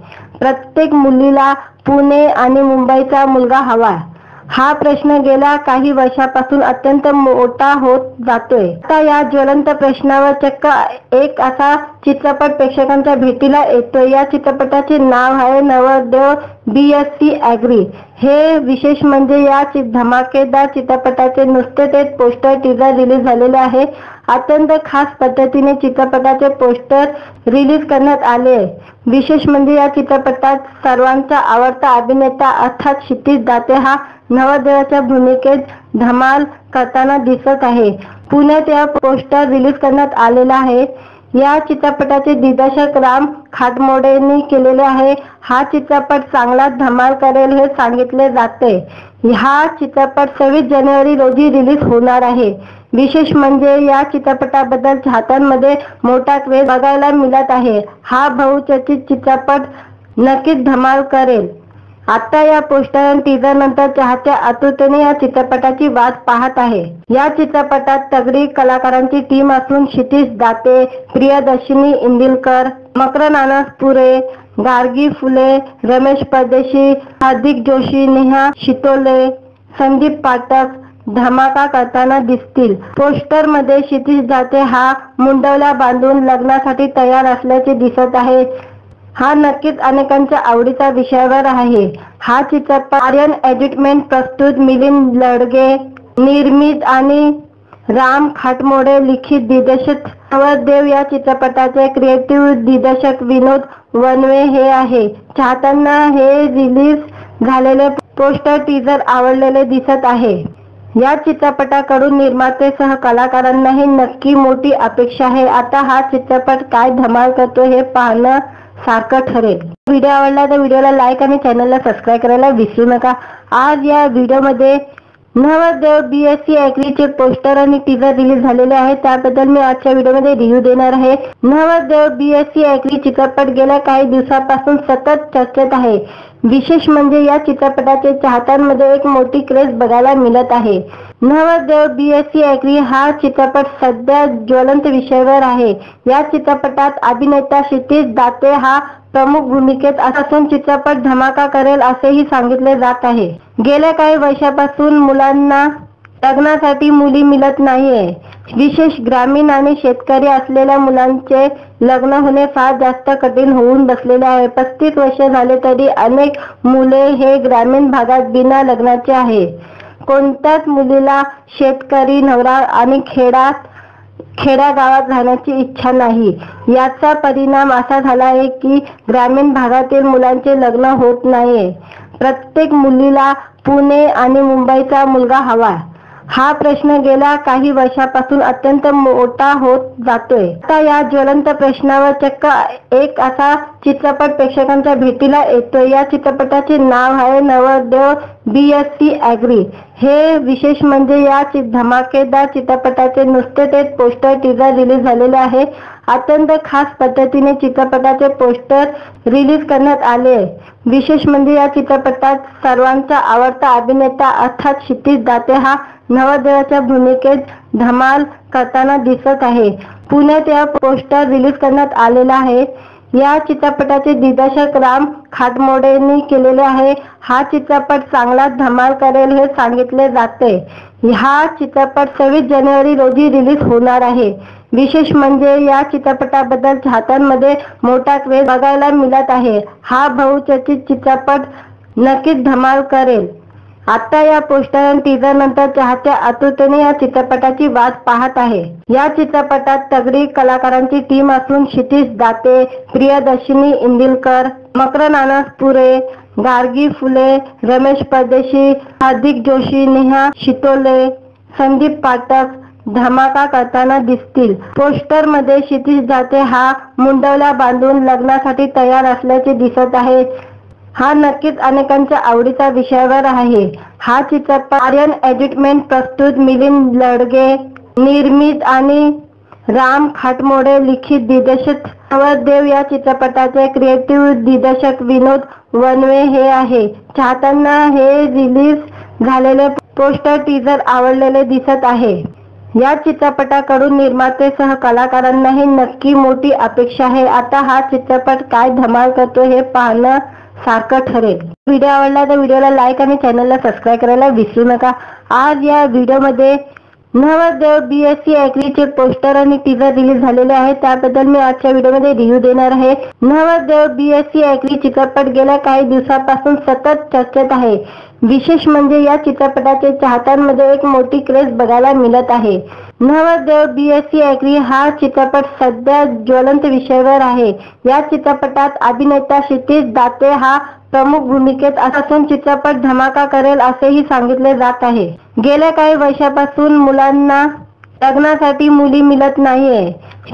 प्रत्येक मुलीला पुणे आणि मुंबईचा मुलगा हवा. हा प्रश्न गेल्या काही वर्षापासून अत्यंत मोठा होत जातोय. आता या ज्वलंत प्रश्नावर चक्क एक असा चित्रपट प्रेक्षकांच्या भेटीला येतोय. या चित्रपटाचे नाव आहे नवरदेव BSc ॲग्री. हे विशेष म्हणजे या धमाकेदार चित्रपटाचे नुसते ते पोस्टर टीजर रिलीज झालेले आहे. अत्यंत खास पद्धतीने चित्रपटाचे पोस्टर रिलीज करण्यात आले. विशेष म्हणजे या चित्रपटात सर्वांचा आवडता अभिनेता अर्थात क्षितिज दाते हा नवरदेवाच्या भूमिकेत धमाल करताना दिसत आहे. पुण्यात या पोस्टर रिलीज करण्यात आलेला आहे. या चित्रपटाचे दिग्दर्शक राम खाटमोडेंनी केलेले आहे. हा चित्रपट चांगलाच धमाल करेल हे सांगितले जाते. हा चित्रपट 26 जानेवारी रोजी रिलीज होणार आहे. विशेष म्हणजे या चित्रपटाबद्दल चाहत्यांमध्ये मोठा क्रेज बघायला मिळत आहे. हा बहुचर्चित चित्रपट नक्कीच धमाल करेल. आता या पोस्टर आणि टीजर नंतर चाहत्या आतुरतेने या चित्रपटाची वाट पाहत आहे। या चित्रपटात तगडी कलाकारांची टीम असून क्षितिज दाते, प्रियदर्शिनी इंदिलकर, मकरंद अनासपुरे, गार्गी फुले, रमेश परदेशी, हार्दिक जोशी, नेहा शितोले, संदीप पाठक धमाका करताना दिसतील। पोस्टर मध्ये क्षितिज दाते हा मुंडवल्या बांधून लग्नासाठी तयार असल्याचे दिसत आहे। हा नक्कीच अनेकांच्या आवडीचा विषयावर आहे। हा चित्रपट आर्यन एंटरटेनमेंट प्रस्तुत, मिलिंद लडगे निर्मित आणि राम खाटमोडे लिखित दिग्दर्शित। नवरदेव या चित्रपटाचे क्रिएटिव्ह दिग्दर्शक विनोद वनवे हे आहे। चाहत्यांना हे रिलीज झालेले पोस्टर टीजर आवडलेले दिसत आहे। या चित्रपटाकडून निर्माते सह कलाकारांनाही नक्की मोठी अपेक्षा आहे। आता हा चित्रपट काय धमाल करतो हे पाहणं सारखं ठरेल। व्हिडिओ आवडला तर व्हिडिओला लाईक आणि चॅनलला सबस्क्राईब करायला विसरू नका। आज या व्हिडिओमध्ये नवरदेव BSc ॲग्रीचे पोस्टर आणि टीजर रिलीज झालेले आहे, त्याबद्दल मी आजच्या व्हिडिओमध्ये रिव्ह्यू देणार आहे। नवरदेव BSc ॲग्री चित्रपट गेल्या काही दिवसांपासून सतत चर्चेत आहे। विशेष म्हणजे या चित्रपटाचे चाहत्यांमध्ये एक मोठी क्रेज बघायला मिळत आहे। नवरदेव BSc ॲग्री हा चित्रपट सध्या ज्वलंत विषयावर आहे। या चित्रपटात अभिनेता क्षितिज दाते हा प्रमुख भूमिकेत असून चित्रपट धमाका करेल असेही सांगितले जात आहे। गेल्या काही वर्षापासून मुलांना लग्नासाठी मुली मिळत नाहीये। विशेष ग्रामीण आणि शेतकरी असलेल्या मुलांचे लग्न होणे फार जास्त कठीण होऊन बसलेले आहे। 35 वर्ष झाले तरी अनेक मुले हे ग्रामीण भागात बिना लग्नाचे आहे। कोणत्याच मुलीला शेतकरी नवरा आणि खेड्यागावात राहण्याची इच्छा नाही। याचा परिणाम असा झाला आहे की ग्रामीण भागातील मुलांचे लग्न होत नाहीये। प्रत्येक मुलीला पुणे आणि मुंबईचा मुलगा हवा। हा प्रश्न गेल्या काही वर्षापासून अत्यंत मोठा होत जातोय। आता या ज्वलंत प्रश्नावर चक्क एक असा चित्रपट प्रेक्षकांच्या भेटीला येतोय। या चित्रपटाचे नाव आहे नवरदेव BSc ॲग्री। हे विशेष म्हणजे या धमाकेदार चित्रपटाचे नुसते ते पोस्टर टीजर रिलीज झालेले आहे। अत्यंत खास पद्धतीने चित्रपटाचे पोस्टर रिलीज करण्यात आले। विशेष म्हणजे या चित्रपटात सर्वांचा आवडता अभिनेता अर्थात क्षितिज दाते हा नवरदेवाच्या भूमिकेत धमाल करताना दिसत आहे। पुण्यात या पोस्टर रिलीज करण्यात आलेला आहे। या चित्रपटाचे दिग्दर्शक राम खाटमोडेंनी केलेले आहे। हा चित्रपट चांगलाच धमाल करेल हे सांगितले जाते। हा चित्रपट 26 जानेवारी रोजी रिलीज होणार आहे। विशेष म्हणजे या चित्रपटाबद्दल चाहत्यांमध्ये मोठा क्रेज बघायला मिळत आहे। हा बहुचर्चित चित्रपट नक्कीच धमाल करेल। आता या पोस्टर आणि टीजर नंतर चाहत्या आतुरतेने या चित्रपटाची वाट पाहत आहे। या चित्रपटात तगडी कलाकारांची टीम असून क्षितिज दाते, प्रियदर्शिनी इंदिलकर, मकरंद अनासपुरे, गार्गी फुले, रमेश परदेशी, हार्दिक जोशी, नेहा शितोले, संदीप पाठक धमाका करताना दिसतील। पोस्टर मध्ये क्षितिज दाते हा मुंडवल्या बांधून लग्नासाठी तयार असल्याचे दिसत आहे। हा नक्कीच अनेकांच्या आवडीचा विषयावर आहे। हा चित्रपट आर्यन एंटरटेनमेंट प्रस्तुत, मिलिंद लडगे निर्मित आणि राम खाटमोडे लिखित दिग्दर्शित। नवरदेव या चित्रपटाचे क्रिएटिव्ह दिग्दर्शक विनोद वनवे हे आहे। चाहत्यांना हे रिलीज झालेले पोस्टर टीजर आवडलेले दिसत आहे। या चित्रपटाकडून निर्माते सह कलाकारांनाही नक्की मोठी अपेक्षा आहे। आता हा चित्रपट काय धमाल करतो हे पाहणं सारखं ठरेल। व्हिडिओ आवडला तर व्हिडिओला लाईक आणि चॅनलला सबस्क्राईब करायला विसरू नका। आज या व्हिडिओमध्ये नवरदेव BSc ॲग्रीचे पोस्टर आणि टीजर रिलीज झालेले आहे, त्याबद्दल मी आजच्या व्हिडिओमध्ये रिव्ह्यू देणार आहे। नवरदेव BSc ॲग्री चित्रपट गेल्या काही दिवसांपासून सतत चर्चेत आहे। विशेष म्हणजे या चित्रपटाचे चाहत्यांमध्ये एक मोठी क्रेज बघायला मिळत आहे। नवरदेव BSc ॲग्री हा चित्रपट सध्या ज्वलंत विषयावर आहे। या चित्रपटात अभिनेता क्षितिज दाते हा प्रमुख भूमिकेत असून चित्रपट धमाका करेल असेही सांगितले जात आहे। गेल्या काही वर्षापासून मुलांना लग्नासाठी मुली मिळत नाहीये।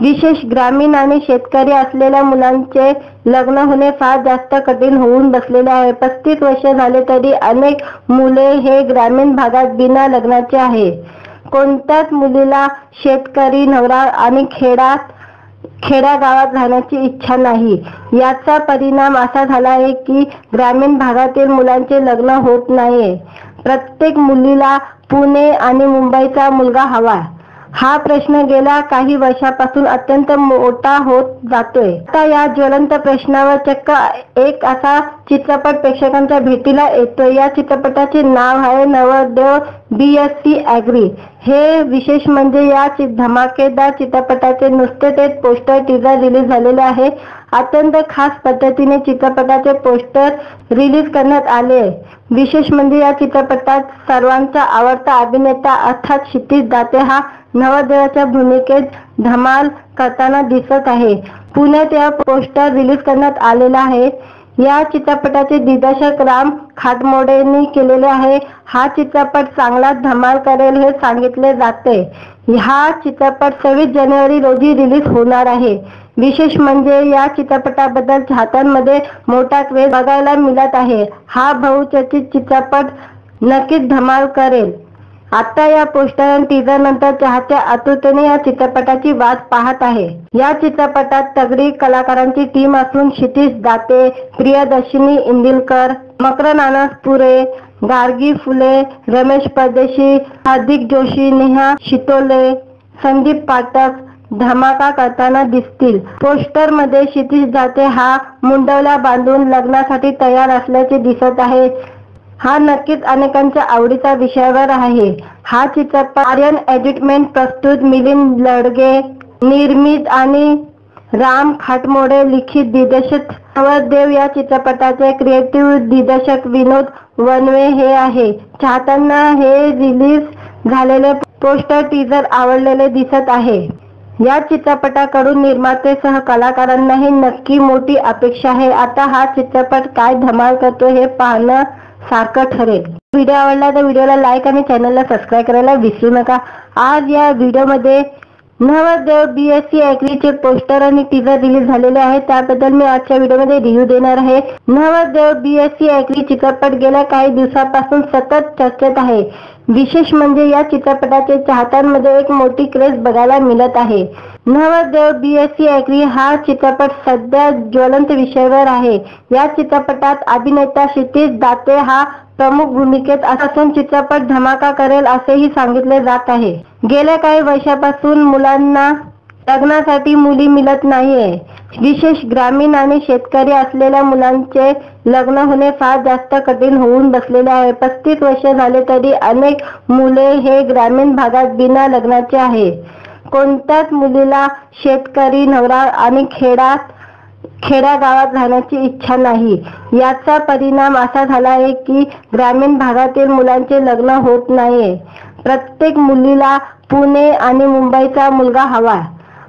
विशेष ग्रामीण आणि शेतकरी असलेल्या मुलांचे लग्न होणे फार जास्त कठीण होऊन बसलेले आहे। 35 वर्ष झाले तरी अनेक मुले हे ग्रामीण भागात बिना लग्नाचे आहे। कोणत्याच मुलीला शेतकरी नवरा आणि खेड्यागावात राहण्याची इच्छा नाही। याचा परिणाम असा झाला आहे की ग्रामीण भागातील मुलांचे लग्न होत नाहीये। प्रत्येक मुलीला पुणे आणि मुंबईचा मुलगा हवा। हा प्रश्न गेल्या काही वर्षापासून अत्यंत मोठा होत जातोय। आता या ज्वलंत प्रश्नावर चक्क एक असा चित्रपट प्रेक्षकांच्या भेटीला येतोय। या चित्रपटाचे नाव आहे नवरदेव BSc ॲग्री। हे विशेष म्हणजे या धमाकेदार चित्रपटाचे नुसते ते पोस्टर टीजर रिलीज झालेले आहे। अत्यंत खास पद्धतीने चित्रपटाचे पोस्टर रिलीज करण्यात आले। विशेष म्हणजे या चित्रपटात सर्वांचा आवडता अभिनेता अर्थात क्षितिज दाते हा नवरदेवाच्या भूमिकेत धमाल करताना दिसत आहे। पुण्यात या पोस्टर रिलीज करण्यात आलेला आहे। या चित्रपटाचे दिग्दर्शक राम खाटमोडेंनी केलेले आहे। हा चित्रपट चांगलाच धमाल करेल हे सांगितले जाते। हा चित्रपट 26 जानेवारी रोजी रिलीज होणार आहे। विशेष म्हणजे या चित्रपटाबद्दल चाहत्यांमध्ये मोठा क्रेज बघायला मिळत आहे। हा बहुचर्चित चित्रपट नक्कीच धमाल करेल। आता या पोस्टर आणि टीजर नंतर चाहते आतुरतेने या चित्रपटाची वाट पाहत आहे। या चित्रपटात तगडी कलाकारांची टीम असून क्षितिज दाते, प्रियदर्शिनी इंदिलकर, मकरंद अनासपुरे, गार्गी फुले, रमेश परदेशी, हार्दिक जोशी, नेहा शितोले, संदीप पाठक धमाका करताना दिसतील। पोस्टर मध्ये क्षितिज दाते हा मुंडवल्या बांधून लग्नासाठी तयार असल्याचे दिसत आहे। हा नक्कीच अनेकांच्या आवडीचा विषयावर आहे। हा चित्रपट आर्यन एंटरटेनमेंट प्रस्तुत, मिलिंद लडगे निर्मित आणि राम खाटमोडे लिखित दिग्दर्शित नवरदेव या चित्रपटाचे क्रिएटिव्ह दिग्दर्शक विनोद वनवे हे आहे। चाहत्यांना हे रिलीज झालेले पोस्टर टीजर आवडलेले दिसत आहे। या चित्रपटाकडून निर्माते सह कलाकारांनाही नक्की मोठी अपेक्षा आहे। आता हा चित्रपट काय धमाल करतो हे पाहणं सारखं ठरेल। व्हिडिओ आवडला तर व्हिडिओला लाईक आणि चॅनलला सबस्क्राईब करायला विसरू नका। आज या व्हिडिओमध्ये नवरदेव BSc ॲग्रीचे पोस्टर आणि टीजर रिलीज झालेले आहे। त्याबद्दल मी आजच्या व्हिडिओमध्ये रिव्ह्यू देणार आहे। नवरदेव BSc ॲग्री चित्रपट गेल्या काही दिवसांपासून सतत चर्चेत आहे। विशेष म्हणजे या चित्रपटाचे चाहत्यांमध्ये एक मोठी क्रेज बघायला मिळत आहे। नवरदेव BSc ॲग्री हा चित्रपट सध्या ज्वलंत विषयावर आहे। या चित्रपटात अभिनेता क्षितिज दाते हा प्रमुख भूमिकेत असून चित्रपट धमाका करेल असेही सांगितले जात आहे। गेल्या काही वर्षापासून मुलांना लग्नासाठी मुली मिळत नाहीये। विशेष ग्रामीण आणि शेतकरी असलेल्या मुलांचे लग्न होणे फार जास्त कठीण होऊन बसलेले आहे। 35 वर्ष झाले तरी अनेक मुले हे ग्रामीण भागात बिना लग्नाचे आहे। कोणत्याच मुलीला शेतकरी नवरा आणि खेड्यागावात राहण्याची इच्छा नाही। याचा परिणाम असा झाला आहे की ग्रामीण भागातील मुलांचे लग्न होत नाहीये। प्रत्येक मुलीला पुणे आणि मुंबईचा मुलगा हवा।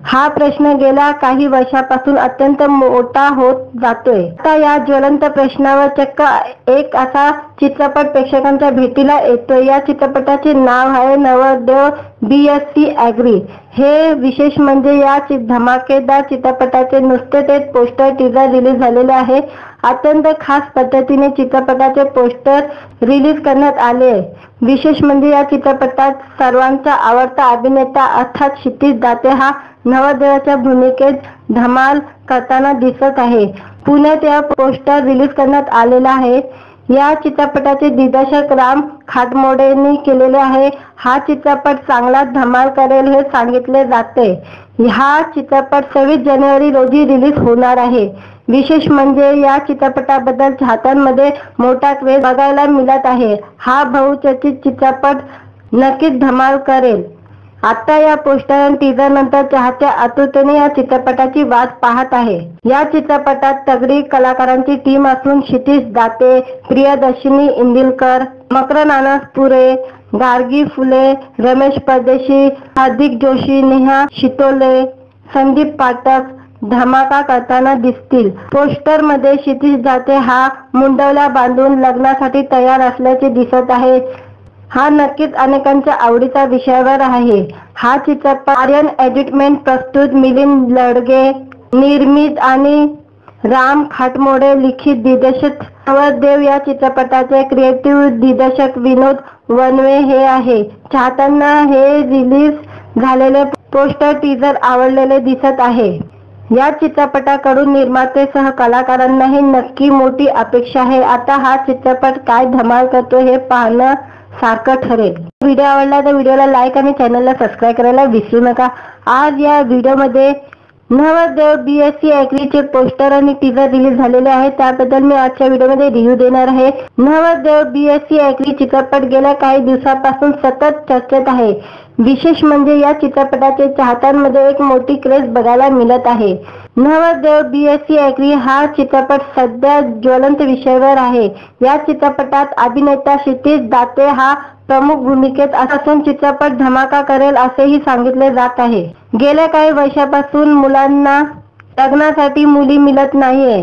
हा प्रश्न गेल्या काही वर्षापासून अत्यंत मोठा होत जातोय। आता या ज्वलंत प्रश्नावर चक्क एक असा चित्रपट प्रेक्षकांच्या भेटीला येतोय। या चित्रपटाचे नाव आहे नवरदेव BSc ॲग्री। हे विशेष म्हणजे या धमाकेदार चित्रपटाचे नुसते ते पोस्टर टीजर रिलीज झालेले आहे। अत्यंत खास पद्धतीने चित्रपटाचे पोस्टर रिलीज करण्यात आले। विशेष म्हणजे या चित्रपटात सर्वांचा आवडता अभिनेता अर्थात क्षितिज दाते हा नवरदेवाच्या भूमिकेत धमाल करताना दिसत आहे। पुण्यात या पोस्टर रिलीज करण्यात आलेला आहे। या चित्रपटाचे दिग्दर्शक राम खाटमोडेंनी केलेले आहे। हा चित्रपट चांगलाच धमाल करेल हे सांगितले जाते। हा चित्रपट 26 जानेवारी रोजी रिलीज होणार आहे। विशेष म्हणजे या चित्रपटाबद्दल चाहत्यांमध्ये मोठा क्रेज बघायला मिळत आहे। हा बहुचर्चित चित्रपट नक्कीच धमाल करेल। आता या पोस्टर आणि टीजर नंतर चाहते आतुरतेने या चित्रपटाची वाट पाहत आहे। या चित्रपटात तगडी कलाकारांची टीम असून क्षितिज दाते, प्रियदर्शिनी इंदिलकर, मकरंद अनासपुरे, गार्गी फुले, रमेश परदेशी, हार्दिक जोशी, नेहा शितोले, संदीप पाठक धमाका करताना दिसतील। पोस्टर मध्ये क्षितिज दाते हा मुंडवल्या बांधून लग्नासाठी तयार असल्याचे दिसत आहे। हा नक्कीच अनेकांच्या आवडीचा विषयावर आहे। हा चित्रपट आर्यन एंटरटेनमेंट प्रस्तुत, मिलिंद लडगे निर्मित आणि राम खाटमोडे लिखित दिग्दर्शित नवरदेव या चित्रपटाचे क्रिएटिव्ह दिग्दर्शक विनोद वनवे हे आहे। चाहत्यांना हे रिलीज झालेले पोस्टर टीजर आवडलेले दिसत आहे। या चित्रपटाकडून निर्मातेसह कलाकारांनाही नक्की मोठी अपेक्षा आहे। आता हा चित्रपट काय धमाल करतो हे पाहणं सारखं ठरेल। व्हिडिओ आवडला तर व्हिडिओला लाईक आणि चॅनलला सबस्क्राईब करायला विसरू नका। आज या व्हिडिओमध्ये नवरदेव BSc ॲग्रीचे पोस्टर आणि टीजर रिलीज झालेले आहे, त्याबद्दल मी आजच्या व्हिडिओमध्ये रिव्ह्यू देणार आहे। नवरदेव BSc ॲग्री चित्रपट गेल्या काही दिवसांपासून सतत चर्चेत आहे। विशेष म्हणजे या चित्रपटाचे चाहत्यांमध्ये एक मोठी क्रेज बघायला मिळत आहे। नवरदेव BSc ॲग्री हा चित्रपट सध्या ज्वलंत विषयावर आहे। या चित्रपटात अभिनेता क्षितिज दाते हा प्रमुख भूमिकेत असून चित्रपट धमाका करेल असेही सांगितले जात आहे। गेल्या काही वर्षापासून मुलांना लग्नासाठी मुली मिळत नाहीये।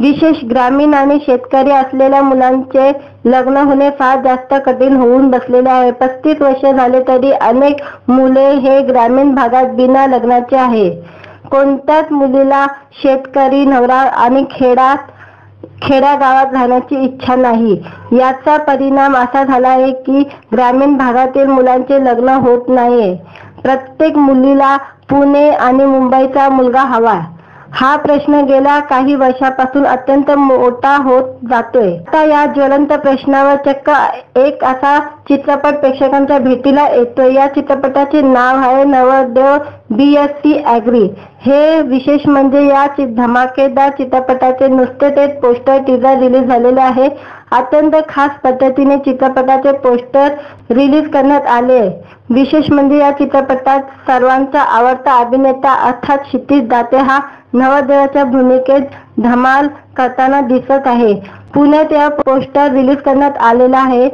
विशेष ग्रामीण आणि शेतकरी असलेल्या मुलांचे लग्न होणे फार जास्त कठीण होऊन बसलेले आहे। 35 वर्ष झाले तरी अनेक मुले हे ग्रामीण भागात बिना लग्नाचे आहे। कोणत्याच मुलीला शेतकरी नवरा आणि खेड्यागावात राहण्याची इच्छा नाही। याचा परिणाम असा झाला आहे की ग्रामीण भागातील मुलांचे लग्न होत नाहीये। प्रत्येक मुलीला पुणे आणि मुंबईचा मुलगा हवा, हा प्रश्न गेल्या काही वर्षापासून अत्यंत मोठा होत जातोय। आता या ज्वलंत प्रश्नावर चक्क एक असा चित्रपट प्रेक्षकांच्या भेटीला येतोय। या चित्रपटाचे नाव आहे नवरदेव BSc ॲग्री। हे विशेष म्हणजे या धमाकेदार चित्रपटाचे नुसते ते पोस्टर टीजर रिलीज झालेले आहे। अत्यंत खास पद्धतीने चित्रपटाचे पोस्टर रिलीज करण्यात आले। विशेष म्हणजे या चित्रपटात सर्वांचा आवडता अभिनेता अर्थात क्षितिज दाते हा नवरदेवाच्या भूमिकेत धमाल करताना दिसत आहे। पुण्यात या पोस्टर रिलीज करण्यात आलेला आहे।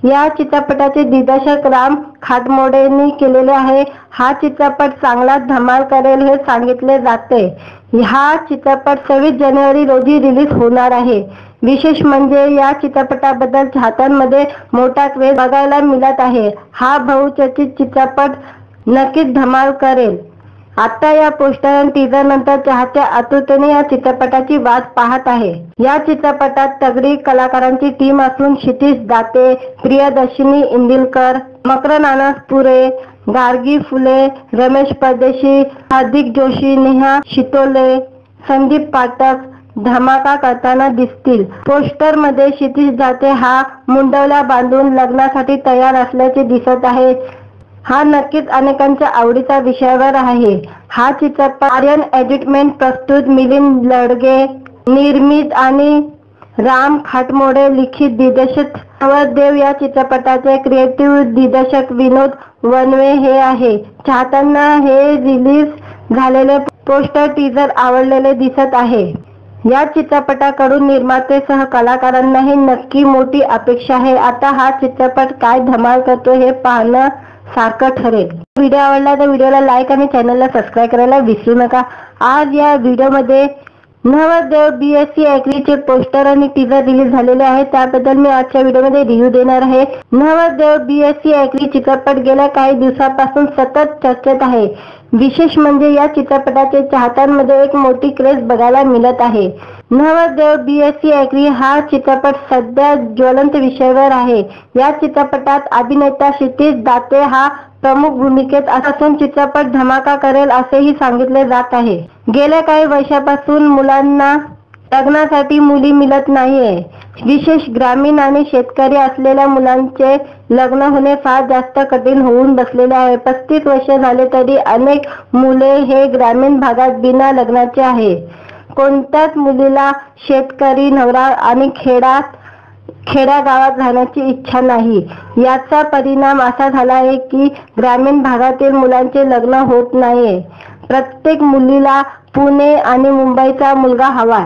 या चित्रपटाचे दिग्दर्शक राम खाटमोडेंनी केलेले आहे। हा चित्रपट चांगला धमाल करेल हे सांगितले जाते। हा चित्रपट 26 जानेवारी रोजी रिलीज होणार आहे। विशेष म्हणजे या चित्रपटाबद्दल चाहत्यांमध्ये मोठा क्रेज बघायला मिळत आहे। हा बहुचर्चित चित्रपट नक्कीच धमाल करेल। आता या पोस्टर आणि टीजर नंतर चाहते आतुरतेने या चित्रपटाची वाट पाहत आहे। या चित्रपटात तगडी कलाकारांची टीम असून क्षितिज दाते, प्रियदर्शिनी इंदिलकर, मकरंद अनासपुरे, गार्गी फुले, रमेश परदेशी, हार्दिक जोशी, नेहा शितोले, संदीप पाठक धमाका करताना दिसतील। पोस्टर मध्ये क्षितिज दाते हा मुंडवल्या बांधून लग्नासाठी तयार असल्याचे दिसत आहे। हा नक्कीच अनेकांच्या आवडीचा विषयावर आहे। हा चित्रपट आर्यन एंटरटेनमेंट प्रस्तुत, मिलिंद लडगे निर्मित आणि राम खाटमोडे लिखित दिग्दर्शित नवरदेव या चित्रपटाचे क्रिएटिव्ह दिग्दर्शक विनोद वनवे हे आहे। चाहत्यांना हे रिलीज झालेले पोस्टर टीजर आवडलेले दिसत आहे। या चित्रपटाकडून निर्मातेसह कलाकारांनाही नक्की मोठी अपेक्षा आहे। आता हा चित्रपट काय धमाल करतो हे पाहणं सारखं ठरेल। व्हिडिओ आवडला तर व्हिडिओला लाईक आणि चॅनलला सबस्क्राईब करायला विसरू नका। आज या व्हिडिओमध्ये नवरदेव BSc ॲग्रीचे पोस्टर आणि टीजर रिलीज झालेले आहे, त्याबद्दल मी आजच्या व्हिडिओमध्ये रिव्ह्यू देणार आहे। नवरदेव BSc ॲग्री चित्रपट गेल्या काही दिवसांपासून सतत चर्चेत आहे। विशेष म्हणजे या चित्रपटाचे चाहत्यांमध्ये एक मोठी क्रेज बघायला मिळत आहे। नवरदेव BSc ॲग्री हा चित्रपट सध्या ज्वलंत विषयावर आहे। या चित्रपटात अभिनेता क्षितिज दाते हा प्रमुख भूमिकेत असून चित्रपट धमाका करेल असेही सांगितले जात आहे। गेल्या काही वर्षापासून मुलांना लग्नासाठी मुली मिळत नाहीये। विशेष ग्रामीण आणि शेतकरी असलेल्या मुलांचे लग्न होणे फार जास्त कठीण होऊन बसलेले आहे। 35 वर्ष झाले तरी अनेक मुले हे ग्रामीण भागात बिना लग्नाचे आहे। कोणत्याच मुलीला शेतकरी नवरा आणि खेड्यागावात राहण्याची इच्छा नाही। याचा परिणाम असा झाला आहे की ग्रामीण भागातील मुलांचे लग्न होत नाहीये। प्रत्येक मुलीला पुणे आणि मुंबईचा मुलगा हवा,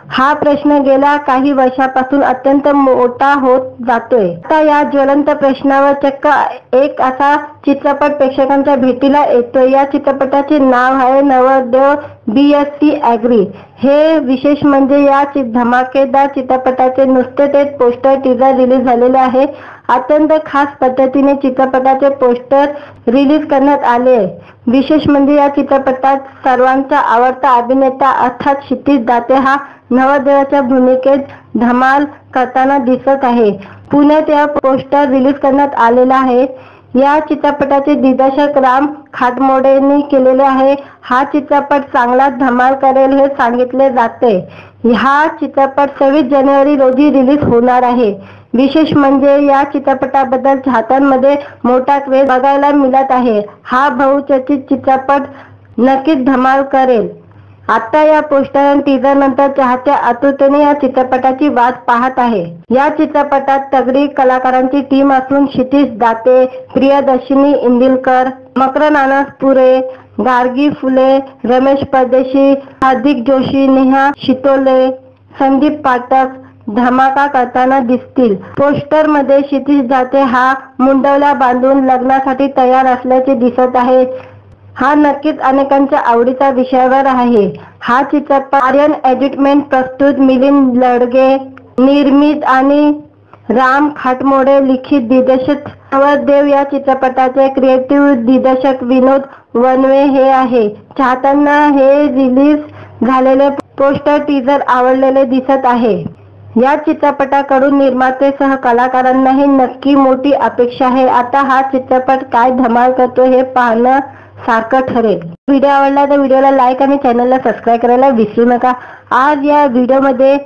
हा प्रश्न गेल्या काही वर्षापासून अत्यंत मोठा होत जातोय। आता या ज्वलंत प्रश्नावर चक्क एक असा चित्रपट प्रेक्षकांच्या भेटीला येतोय। या चित्रपटाचे नाव आहे नवरदेव BSc ॲग्री। हे विशेष म्हणजे या धमाकेदार चित्रपटाचे नुसते ते पोस्टर टीजर रिलीज झालेले आहे। अत्यंत खास पद्धतीने चित्रपटाचे पोस्टर रिलीज करण्यात आले। विशेष म्हणजे या चित्रपटात सर्वांचा आवडता अभिनेता अर्थात क्षितिज दाते हा नवरदेवाच्या भूमिकेत धमाल करताना दिसत आहे। पुण्यात या पोस्टर रिलीज करण्यात आलेला आहे। या चित्रपटाचे दिग्दर्शक राम खाटमोडेंनी केलेले आहे. हा चित्रपट चांगला धमाल करेल हे सांगितले जाते. हा चित्रपट 26 जानेवारी रोजी रिलीज होणार आहे. विशेष म्हणजे या चित्रपटाबद्दल चाहत्यांमध्ये मोठा क्रेज बघायला मिळत आहे. हा बहुचर्चित चित्रपट नक्कीच धमाल करेल. आता या पोस्टर आणि टीजर नंतर चाहते आतुरतेने या चित्रपटाची वाट पाहत आहे. या चित्रपटात तगडी कलाकारांची टीम असून क्षितिज दाते, प्रियदर्शिनी इंदिलकर, मकरंद अनासपुरे, गार्गी फुले, रमेश परदेशी, हार्दिक जोशी, नेहा शितोले, संदीप पाठक धमाका करताना दिसतील. पोस्टर मध्ये क्षितिज दाते हा मुंडवल्या बांधून लग्नासाठी तयार असल्याचे दिसत आहे. हा नक्कीच अनेकांच्या आवडीचा विषयावर आहे. हा चित्रपट आर्यन एंटरटेनमेंट प्रस्तुत, मिलिंद लडगे निर्मित आणि राम खाटमोडे लिखित दिग्दर्शित. नवरदेव या चित्रपटाचे क्रिएटिव्ह दिग्दर्शक विनोद वनवे हे आहे. चाहत्यांना हे रिलीज झालेले पोस्टर टीजर आवडलेले दिसत आहे. या चित्रपटाकडून निर्मातेसह कलाकारांनाही नक्की मोठी अपेक्षा आहे. आता हा चित्रपट काय धमाल करतो हे पाहणं सारखं ठरेल. व्हिडिओ आवडला तर व्हिडिओला लाईक आणि चॅनलला सबस्क्राईब करायला विसरू नका. आज या व्हिडिओमध्ये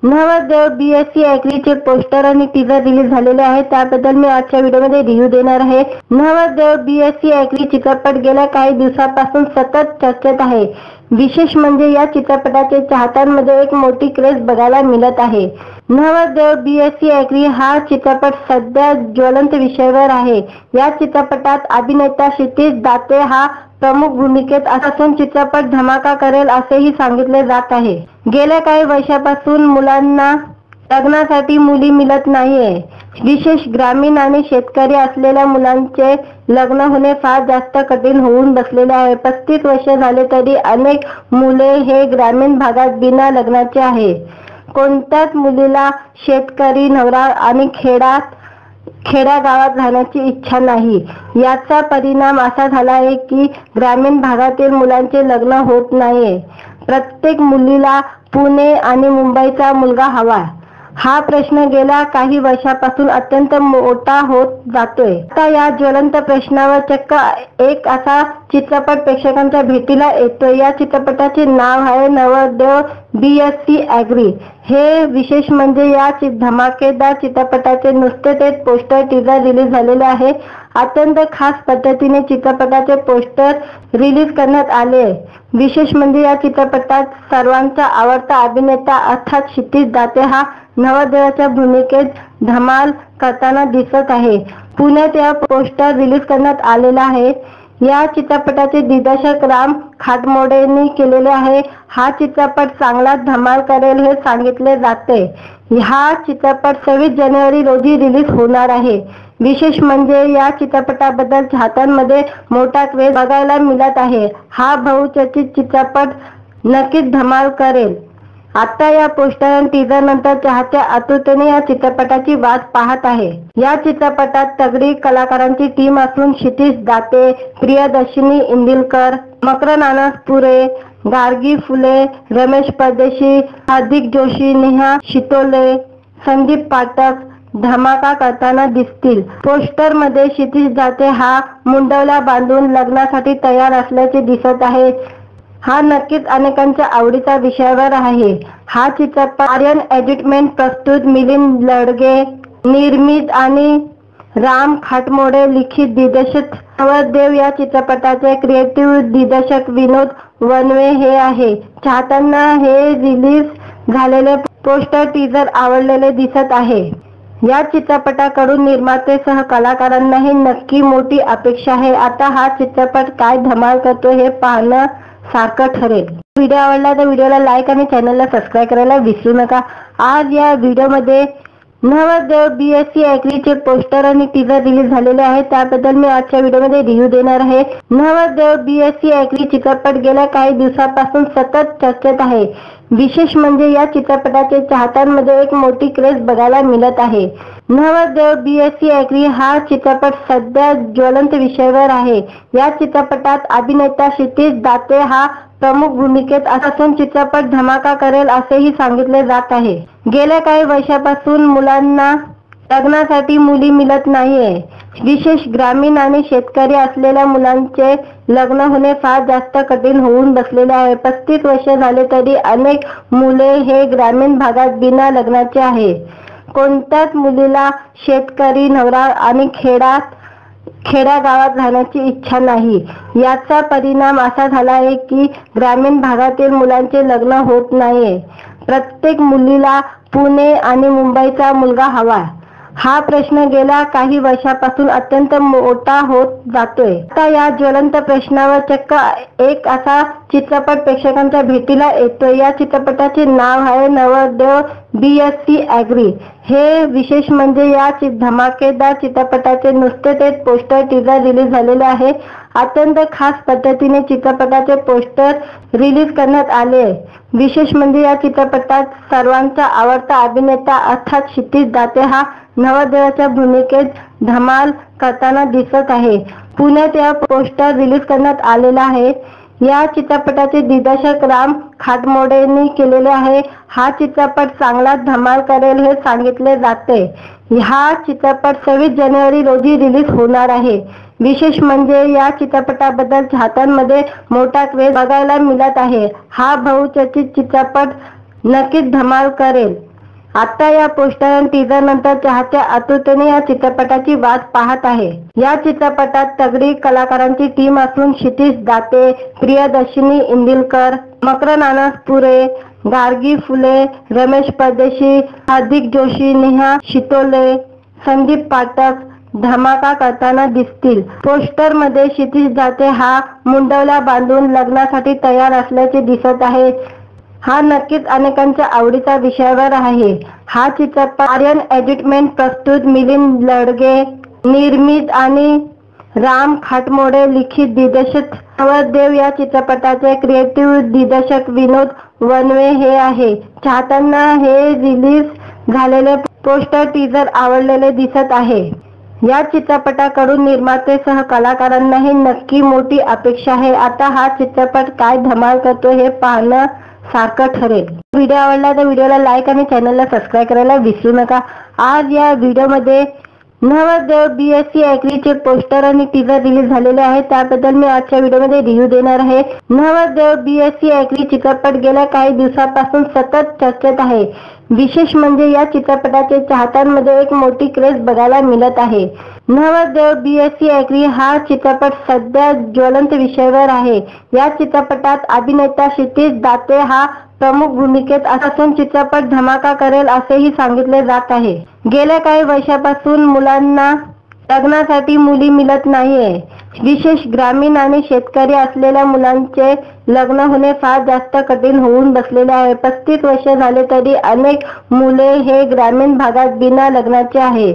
नवरदेव BSc ॲग्रीचे पोस्टर आणि टीजर रिलीज झालेले आहे. त्याबद्दल मी आजच्या व्हिडिओमध्ये रिव्ह्यू देणार आहे. नवरदेव BSc ॲग्री चित्रपट गेल्या काही दिवसापासून सतत चर्चेत आहे. विशेष म्हणजे या चित्रपटाचे चाहत्यांमध्ये एक मोठी क्रेज बघायला मिळत आहे. नवरदेव BSc ॲग्री हा चित्रपट सध्या ज्वलंत विषयावर आहे. या चित्रपटात अभिनेता क्षितिज दाते हा प्रमुख भूमिकेत असून चित्रपट धमाका करेल असेही सांगितले जात आहे. गेल्या काही वर्षापासून मुलांना लग्नासाठी मुली मिळत नाहीये. विशेष ग्रामीण आणि शेतकरी असलेल्या मुलांचे लग्न होणे फार जास्त कठीण होऊन बसलेले आहे. 35 वर्ष झाले तरी अनेक मुले हे ग्रामीण भागात बिना लग्नाचे आहे. कोणत्याच मुलीला शेतकरी नवरा आणि खेड्यागावात राहण्याची इच्छा नाही. याचा परिणाम असा झाला आहे की ग्रामीण भागातील मुलांचे लग्न होत नाहीये. प्रत्येक मुलीला पुणे आणि मुंबईचा मुलगा हवा. हा प्रश्न गेल्या काही वर्षापासून अत्यंत मोठा होत जातोय. आता या ज्वलंत प्रश्नावर चक्क एक असा चित्रपट प्रेक्षकांच्या भेटीला येतोय. या चित्रपटाचे नाव आहे नवरदेव BSc ॲग्री. हे विशेष म्हणजे या धमाकेदार चित्रपटाचे नुसते ते पोस्टर टीजर रिलीज झालेले आहे. अत्यंत खास पद्धतीने चित्रपटाचे पोस्टर रिलीज करण्यात आले. विशेष म्हणजे या चित्रपटात सर्वांचा आवडता अभिनेता अर्थात क्षितिज दाते हा नवरदेवाच्या भूमिकेत धमाल करताना दिसत आहे. पुण्यात या पोस्टर रिलीज करण्यात आलेला आहे. या चित्रपटाचे दिग्दर्शक राम खाटमोडेंनी केलेले आहे. हा चित्रपट चांगला धमाल करेल हे सांगितले जाते. हा चित्रपट 26 जानेवारी रोजी रिलीज होणार आहे. विशेष म्हणजे या चित्रपटाबद्दल चाहत्यांमध्ये मोठा क्रेज बघायला मिळत आहे. हा बहुचर्चित चित्रपट नक्कीच धमाल करेल. आता या पोस्टर आणि टीजर नंतर चाहते आतुरतेने या चित्रपटाची वाट पाहत आहे. या चित्रपटात तगडी कलाकारांची टीम असून क्षितिज दाते, प्रियदर्शिनी इंदिलकर, मकरंद अनासपुरे, गार्गी फुले, रमेश परदेशी, हार्दिक जोशी, नेहा शितोले, संदीप पाठक धमाका करताना दिसतील. पोस्टर मध्ये क्षितिज दाते हा मुंडवल्या बांधून लग्नासाठी तयार असल्याचे दिसत आहे. हा नक्कीच अनेकांच्या आवडीचा विषयावर आहे. हा चित्रपट आर्यन एंटरटेनमेंट प्रस्तुत, मिलिंद लडगे निर्मित आणि राम खाटमोडे लिखित दिग्दर्शित. नवरदेव या चित्रपटाचे क्रिएटिव्ह दिग्दर्शक विनोद वनवे हे आहे. चाहत्यांना हे रिलीज झालेले पोस्टर टीजर आवडलेले दिसत आहे. या चित्रपटाकडून निर्मातेसह कलाकारांनाही नक्की मोठी अपेक्षा आहे. आता हा चित्रपट काय धमाल करतो हे पाहणं सारखं ठरेल. व्हिडिओ आवडला तर व्हिडिओला लाईक आणि चॅनलला सबस्क्राईब करायला विसरू नका. आज या व्हिडिओमध्ये नवरदेव BSc ॲग्रीचे पोस्टर आणि टीजर रिलीज झालेले आहे. त्याबद्दल मी आजच्या व्हिडिओमध्ये रिव्ह्यू देणार आहे. नवरदेव BSc ॲग्री चित्रपट गेल्या काही दिवसापासून सतत चर्चेत आहे. विशेष म्हणजे या चित्रपटाचे चाहत्यांमध्ये एक मोठी क्रेज बघायला मिळत आहे. नवरदेव BSc ॲग्री हा चित्रपट सध्या ज्वलंत विषयावर आहे. या चित्रपटात अभिनेता क्षितिज दाते हा प्रमुख भूमिकेत असून चित्रपट धमाका करेल असेही सांगितले जात आहे. गेल्या काही वर्षापासून मुलांना लग्नासाठी मुली मिळत नाहीये. विशेष ग्रामीण आणि शेतकरी असलेल्या मुलांचे लग्न होणे फार जास्त कठीण होऊन बसलेले आहे. 35 वर्ष झाले तरी अनेक मुले हे ग्रामीण भागात बिना लग्नाचे आहे. कोणत्याच मुलीला शेतकरी नवरा आणि खेड्यागावात राहण्याची इच्छा नाही. याचा परिणाम असा झाला आहे की ग्रामीण भागातील मुलांचे लग्न होत नाहीये. प्रत्येक मुलीला पुणे आणि मुंबईचा मुलगा हवा. हा प्रश्न गेल्या काही वर्षापासून अत्यंत मोठा होत जातोय. आता या ज्वलंत प्रश्नावर चक्क एक असा चित्रपट प्रेक्षकांच्या भेटीला येतोय. या चित्रपटाचे नाव आहे नवरदेव BSc ॲग्री. हे विशेष म्हणजे या धमाकेदार चित्रपटाचे नुसते ते पोस्टर टीजर रिलीज झालेले आहे. अत्यंत खास पद्धतीने चित्रपटाचे पोस्टर रिलीज करण्यात आले. विशेष म्हणजे या चित्रपटात सर्वांचा आवडता अभिनेता अर्थात क्षितिज दाते हा नवरदेवाच्या भूमिकेत धमाल करताना दिसत आहे. पुण्यात या पोस्टर रिलीज करण्यात आलेला आहे. या चित्रपटाचे दिग्दर्शक राम खाटमोडेंनी केलेले आहे. हा चित्रपट चांगलाच धमाल करेल हे सांगितले जाते. हा चित्रपट 26 जानेवारी रोजी रिलीज होणार आहे. विशेष म्हणजे या चित्रपटाबद्दल चाहत्यांमध्ये मोठा क्रेज बघायला मिळत आहे. हा बहुचर्चित चित्रपट नक्कीच धमाल करेल. आता या पोस्टर आणि टीजर नंतर चाहते आतुरतेने या चित्रपटाची वाट पाहत आहे. या चित्रपटात तगडी कलाकारांची टीम असून क्षितिज दाते, प्रियदर्शिनी इंदिलकर, मकरंद अनासपुरे, गार्गी फुले, रमेश परदेशी, हार्दिक जोशी, नेहा शितोले, संदीप पाठक धमाका करताना दिसतील. पोस्टर मध्ये क्षितिज दाते हा मुंडवल्या बांधून लग्नासाठी तयार असल्याचे दिसत आहे. हा नक्कीच अनेकांच्या आवडीचा विषयावर आहे. हा चित्रपट आर्यन एंटरटेनमेंट प्रस्तुत, मिलिंद लडगे निर्मित आणि राम खाटमोडे लिखित दिग्दर्शित नवरदेव या चित्रपटाचे क्रिएटिव्ह दिग्दर्शक विनोद वनवे हे आहे. चाहत्यांना हे रिलीज झालेले पोस्टर टीजर आवडलेले दिसत आहे. या चित्रपटाकडून निर्मातेसह कलाकारांनाही नक्की मोठी अपेक्षा आहे. आता हा चित्रपट काय धमाल करतो हे पाहणं सारखं ठरेल. व्हिडिओ आवडला तर व्हिडिओला लाईक आणि चॅनलला सबस्क्राईब करायला विसरू नका. आज या व्हिडिओमध्ये नवरदेव BSc ॲग्रीचे पोस्टर आणि टीजर रिलीज झालेले आहे. त्याबद्दल मी आजच्या व्हिडिओमध्ये रिव्ह्यू देणार आहे. नवरदेव BSc ॲग्री चित्रपट गेल्या काही दिवसांपासून सतत चर्चेत आहे. विशेष म्हणजे या चित्रपटाचे चाहत्यांमध्ये एक मोठी क्रेज बघायला मिळत आहे. नवरदेव BSc ॲग्री हा चित्रपट सध्या ज्वलंत विषयावर आहे. या चित्रपटात अभिनेता क्षितिज दाते हा प्रमुख भूमिकेत असून चित्रपट धमाका करेल असेही सांगितले जात आहे. गेल्या काही वर्षापासून मुलांना लग्नासाठी मुली मिळत नाहीये. विशेष ग्रामीण आणि शेतकरी असलेल्या मुलांचे लग्न होणे फार जास्त कठीण होऊन बसलेले आहे. 35 वर्ष झाले तरी अनेक मुले हे ग्रामीण भागात बिना लग्नाचे आहे.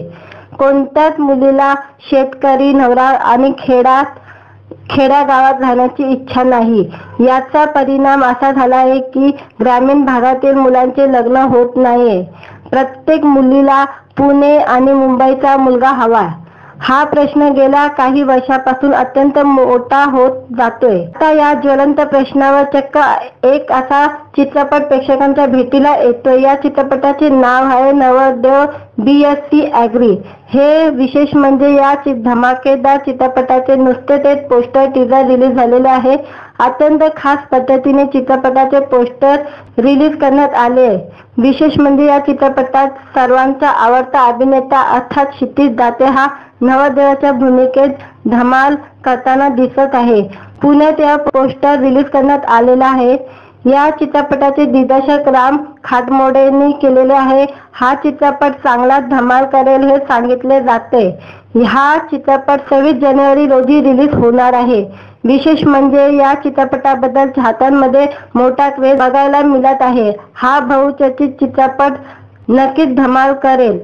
कोणत्याच मुलीला शेतकरी नवरा आणि खेड्यागावात राहण्याची इच्छा नाही. याचा परिणाम असा झाला आहे की ग्रामीण भागातील मुलांचे लग्न होत नाहीये. प्रत्येक मुलीला पुणे आणि मुंबईचा मुलगा हवा. हा प्रश्न गेल्या काही वर्षापासून अत्यंत मोठा होत जातोय. आता या ज्वलंत प्रश्नावर चक्क एक असा चित्रपट प्रेक्षकांच्या भेटीला येतोय. या चित्रपटाचे नाव आहे नवरदेव BSc ॲग्री. हे विशेष म्हणजे या धमाकेदार चित्रपटाचे नुसते ते पोस्टर टीजर रिलीज झालेले आहे. अत्यंत खास पद्धतीने चित्रपटाचे पोस्टर रिलीज करण्यात आले. विशेष म्हणजे या चित्रपटात सर्वांचा आवडता अभिनेता अर्थात क्षितिज दाते हा नवरदेवाच्या भूमिकेत धमाल करताना दिसत आहे. पुण्यात या पोस्टर रिलीज करण्यात आलेला आहे. या चित्रपटाचे दिग्दर्शक राम खाटमोडेंनी केलेले आहे. हा चित्रपट चांगलाच धमाल करेल हे सांगितले जाते. हा चित्रपट 26 जानेवारी रोजी रिलीज होणार आहे. विशेष म्हणजे या चित्रपटाबद्दल चाहत्यांमध्ये मोठा क्रेज बघायला मिळत आहे. हा बहुचर्चित चित्रपट नक्कीच धमाल करेल.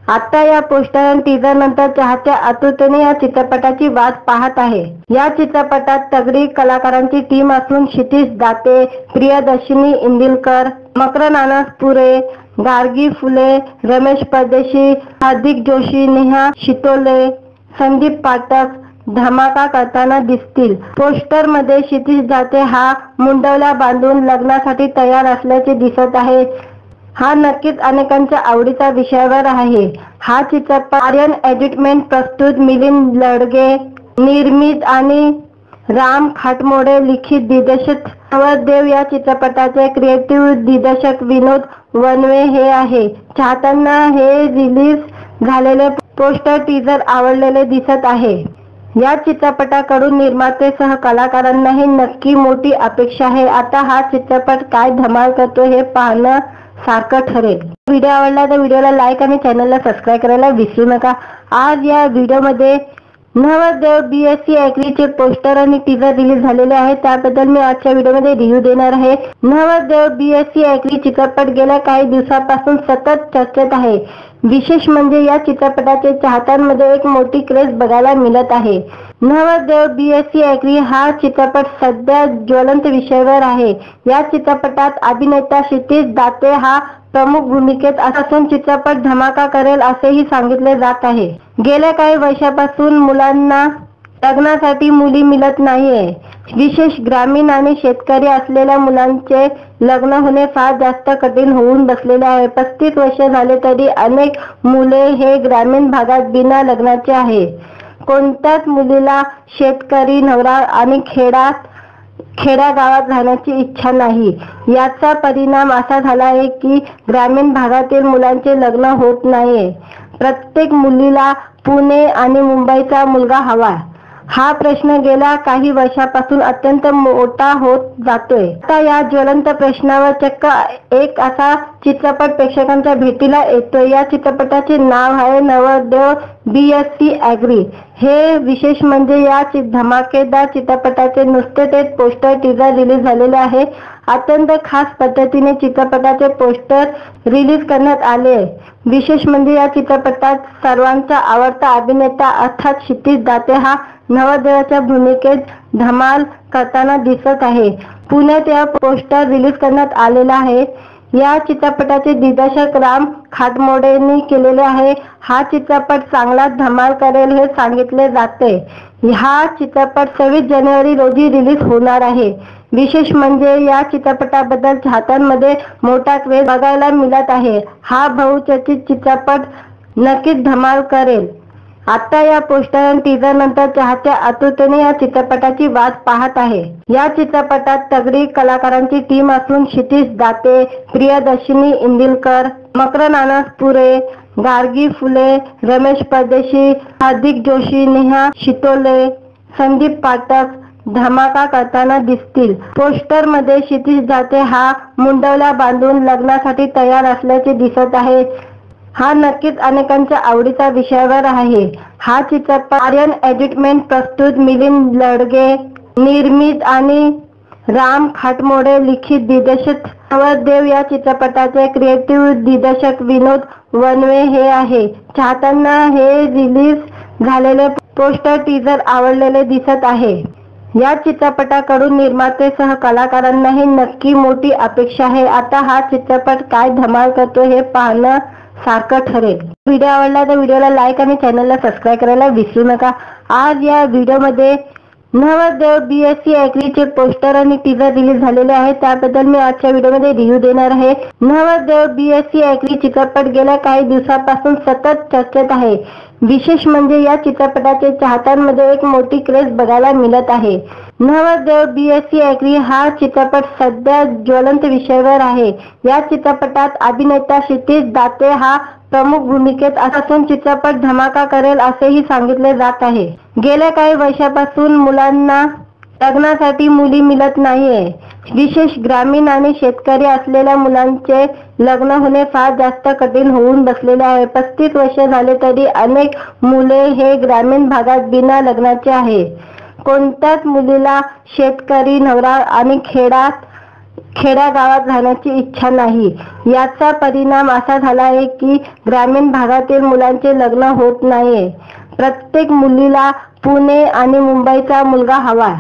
आता या पोस्टर आणि टीजर नंतर चाहते आतुरतेने या चित्रपटाची वाट पाहत आहे. या चित्रपटात तगडी कलाकारांची टीम असून क्षितिज दाते, प्रियदर्शिनी इंदिलकर, मकरंद अनासपुरे, गार्गी फुले, रमेश परदेशी, हार्दिक जोशी, नेहा शितोले, संदीप पाठक धमाका करताना दिसतील. पोस्टर मध्ये क्षितिज दाते हा मुंडवल्या बांधून लग्नासाठी तयार असल्याचे दिसत आहे. हा नक्कीच अनेकांच्या आवडीचा विषयावर आहे। हा चित्रपट आर्यन एंटरटेनमेंट प्रस्तुत मिलिंद लडगे निर्मित आणि राम खाटमोडे लिखित दिग्दर्शित नवरदेव या चित्रपटाचे क्रिएटिव्ह दिग्दर्शक विनोद वनवे हे आहे। चाहत्यांना हे रिलीज झालेले पोस्टर टीजर आवडलेले दिसत आहे। या चित्रपटाकडून निर्माते सह कलाकारांनाही नक्की मोठी अपेक्षा आहे। आता हा चित्रपट काय धमाल करतो हे पाहणं सारखं ठरेल। व्हिडिओ आवडला तर व्हिडिओला लाईक आणि चॅनलला सबस्क्राईब करायला विसरू नका। आज या व्हिडिओमध्ये नवरदेव BSc चे पोस्टर आणि टीजर रिलीज झालेले आहे, त्याबद्दल मी आजच्या व्हिडिओमध्ये रिव्ह्यू देणार आहे। नवरदेव BSc चित्रपट गेल्या काही दिवसांपासून सतत चर्चेत आहे। विशेष म्हणजे या चित्रपटाचे चाहत्यांमध्ये एक मोठी क्रेज बघायला मिळत आहे। नवरदेव BSc हा चित्रपट सध्या ज्वलंत विषयावर आहे। या चित्रपटात अभिनेता क्षितिज दाते हा प्रमुख भूमिकेत असून चित्रपट धमाका करेल असेही सांगितले जात आहे। गेल्या काही वर्षापासून मुलांना लग्नासाठी मुली मिळत नाहीये। विशेष ग्रामीण आणि शेतकरी असलेल्या मुलांचे लग्न होणे फार जास्त कठीण होऊन बसलेले आहे। 35 वर्ष झाले तरी अनेक मुले हे ग्रामीण भागात बिना लग्नाचे आहे। कोणत्याच मुलीला शेतकरी नवरा आणि खेड्यागावात राहण्याची इच्छा नाही। याचा परिणाम असा झाला आहे की ग्रामीण भागातील मुलांचे लग्न होत नाहीये। प्रत्येक मुलीला पुणे आणि मुंबईचा मुलगा हवा। हा प्रश्न गेल्या काही वर्षापासून अत्यंत मोठा होत जातोय। आता या ज्वलंत प्रश्नावर चक्क एक असा चित्रपट प्रेक्षकांच्या भेटीला येतोय। या चित्रपटाचे नाव आहे नवरदेव BSc। हे विशेष म्हणजे या धमाकेदार चित्रपटाचे नुसते ते पोस्टर टीजर रिलीज झालेले आहे। अत्यंत खास पद्धतीने चित्रपटाचे पोस्टर रिलीज करण्यात आले। विशेष म्हणजे या चित्रपटात सर्वांचा आवडता अभिनेता अर्थात क्षितिज दाते हा नवरदेवाच्या भूमिकेत धमाल करताना दिसत आहे। पुण्यात या पोस्टर रिलीज करण्यात आलेला आहे। या चित्रपटाचे दिग्दर्शक राम खाटमोडेंनी केलेले आहे। हा चित्रपट चांगला धमाल करेल हे सांगितले जाते। हा चित्रपट 26 जानेवारी रोजी रिलीज होणार आहे। विशेष म्हणजे या चित्रपटाबद्दल चाहत्यांमध्ये मोठा क्रेज बघायला मिळत आहे। हा बहुचर्चित चित्रपट नक्कीच धमाल करेल। आता या पोस्टर आणि टीजर नंतर चाहते आतुरतेने या चित्रपटाची वाट पाहत आहे। या चित्रपटात तगडी कलाकारांची टीम असून क्षितिज दाते, प्रियदर्शिनी इंदिलकर, मकरंद अनासपुरे, गार्गी फुले, रमेश परदेशी, हार्दिक जोशी, नेहा शितोले, संदीप पाठक धमाका करताना दिसतील। पोस्टर मध्ये क्षितिज दाते हा मुंडवल्या बांधून लग्नासाठी तयार असल्याचे दिसत आहे। हा नक्कीच अनेकांच्या आवडीचा विषयावर आहे। हा चित्रपट आर्यन एंटरटेनमेंट प्रस्तुत मिलिंद लडगे निर्मित आणि राम खाटमोडे लिखित दिग्दर्शित नवरदेव या चित्रपटाचे क्रिएटिव्ह दिग्दर्शक विनोद वनवे हे आहे। चाहत्यांना हे रिलीज झालेले पोस्टर टीजर आवडलेले दिसत आहे। या चित्रपटाकडून निर्माते सह कलाकारांनाही नक्की मोठी अपेक्षा आहे। आता हा चित्रपट काय धमाल करतो हे पाहणं सारखं ठरेल। व्हिडिओ आवडला तर व्हिडिओला लाईक आणि चॅनलला सबस्क्राईब करायला विसरू नका। आज या व्हिडिओमध्ये नवरदेव BSc चे पोस्टर आणि टीजर रिलीज झालेले आहे, त्याबद्दल मी आजच्या व्हिडिओमध्ये रिव्ह्यू देणार आहे। नवरदेव BSc चित्रपट गेल्या काही दिवसांपासून सतत चर्चेत आहे। विशेष म्हणजे या चित्रपटाचे चाहत्यांमध्ये एक मोठी क्रेज बघायला मिळत आहे। नवरदेव BSc हा चित्रपट सध्या ज्वलंत विषयावर आहे। या चित्रपटात अभिनेता क्षितिज दाते हा प्रमुख भूमिकेत असून चित्रपट धमाका करेल असेही सांगितले जात आहे। गेल्या काही वर्षापासून मुलांना लग्नासाठी मुली मिळत नाहीये। विशेष ग्रामीण आणि शेतकरी असलेल्या मुलांचे लग्न होणे फार जास्त कठीण होऊन बसलेले आहे। 35 वर्ष झाले तरी अनेक मुले हे ग्रामीण भागात बिना लग्नाचे आहे। कोणत्याच मुलीला शेतकरी नवरा आणि खेड्यागावात राहण्याची इच्छा नाही। याचा परिणाम असा झाला आहे की ग्रामीण भागातील मुलांचे लग्न होत नाहीये। प्रत्येक मुलीला पुणे आणि मुंबईचा मुलगा हवा।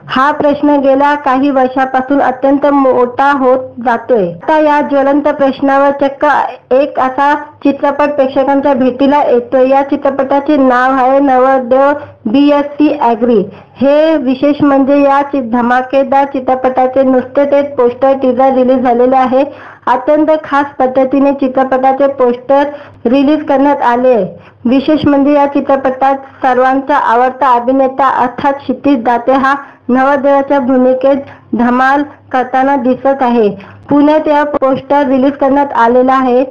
हा प्रश्न गेल्या काही वर्षापासून अत्यंत मोठा होत जातोय। आता या ज्वलंत प्रश्नावर चक्क एक असा चित्रपट प्रेक्षकांच्या भेटीला येतोय। या चित्रपटाचे नाव आहे नवरदेव BSc। हे विशेष म्हणजे या धमाकेदार चित्रपटाचे नुसते ते पोस्टर टीजर रिलीज झालेले आहे। अत्यंत खास पद्धतीने चित्रपटाचे पोस्टर रिलीज करण्यात आले। विशेष म्हणजे या चित्रपटात सर्वांचा आवडता अभिनेता अर्थात क्षितिज दाते हा नवरदेवाच्या भूमिकेत धमाल करताना दिसत आहे। पुण्यात या पोस्टर रिलीज करण्यात आलेला आहे।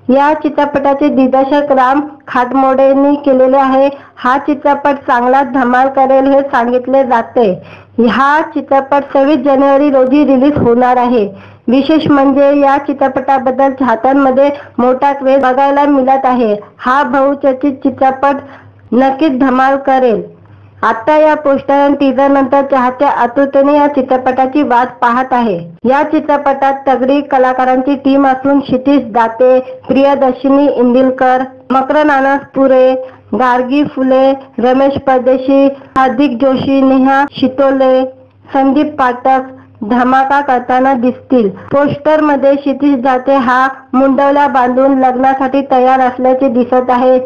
या चित्रपटाचे दिग्दर्शक राम खाटमोडेंनी केलेले आहे। हा चित्रपट चांगलाच धमाल करेल हे सांगितले जाते। हा चित्रपट 26 जानेवारी रोजी रिलीज होणार आहे। विशेष म्हणजे या चित्रपटाबद्दल चाहत्यांमध्ये मोठा क्रेज बघायला मिळत आहे। हा बहुचर्चित चित्रपट नक्कीच धमाल करेल। आता या पोस्टर आणि टीजर नंतर चाहते आतुरतेने या चित्रपटाची वाट पाहत आहे। या चित्रपटात तगडी कलाकारांची टीम असून क्षितिज दाते, प्रियदर्शिनी इंदिलकर, मकरंद अनासपुरे, गार्गी फुले, रमेश परदेशी, हार्दिक जोशी, नेहा शितोले, संदीप पाठक धमाका करताना दिसतील। पोस्टर मध्ये क्षितिज दाते हा मुंडवल्या बांधून लग्नासाठी तयार असल्याचे दिसत आहे।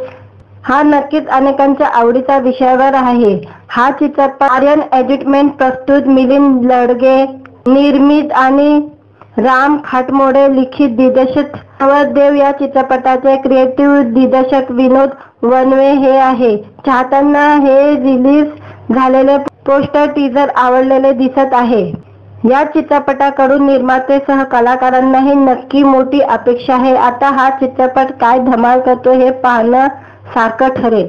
हा नक्कीच अनेकांच्या आवडीचा विषयावर आहे। हा चित्रपट आर्यन एंटरटेनमेंट प्रस्तुत, मिलिंद लडगे निर्मित आणि राम खाटमोडे लिखित दिग्दर्शित नवरदेव या चित्रपटाचे क्रिएटिव्ह दिग्दर्शक विनोद वनवे हे आहे। चाहत्यांना हे रिलीज झालेले पोस्टर टीजर आवडलेले दिसत आहे। या चित्रपटाकडून निर्माते सह कलाकारांनाही नक्की मोठी अपेक्षा आहे। आता हा चित्रपट काय धमाल करतो हे पाहणं सारखं ठरेल।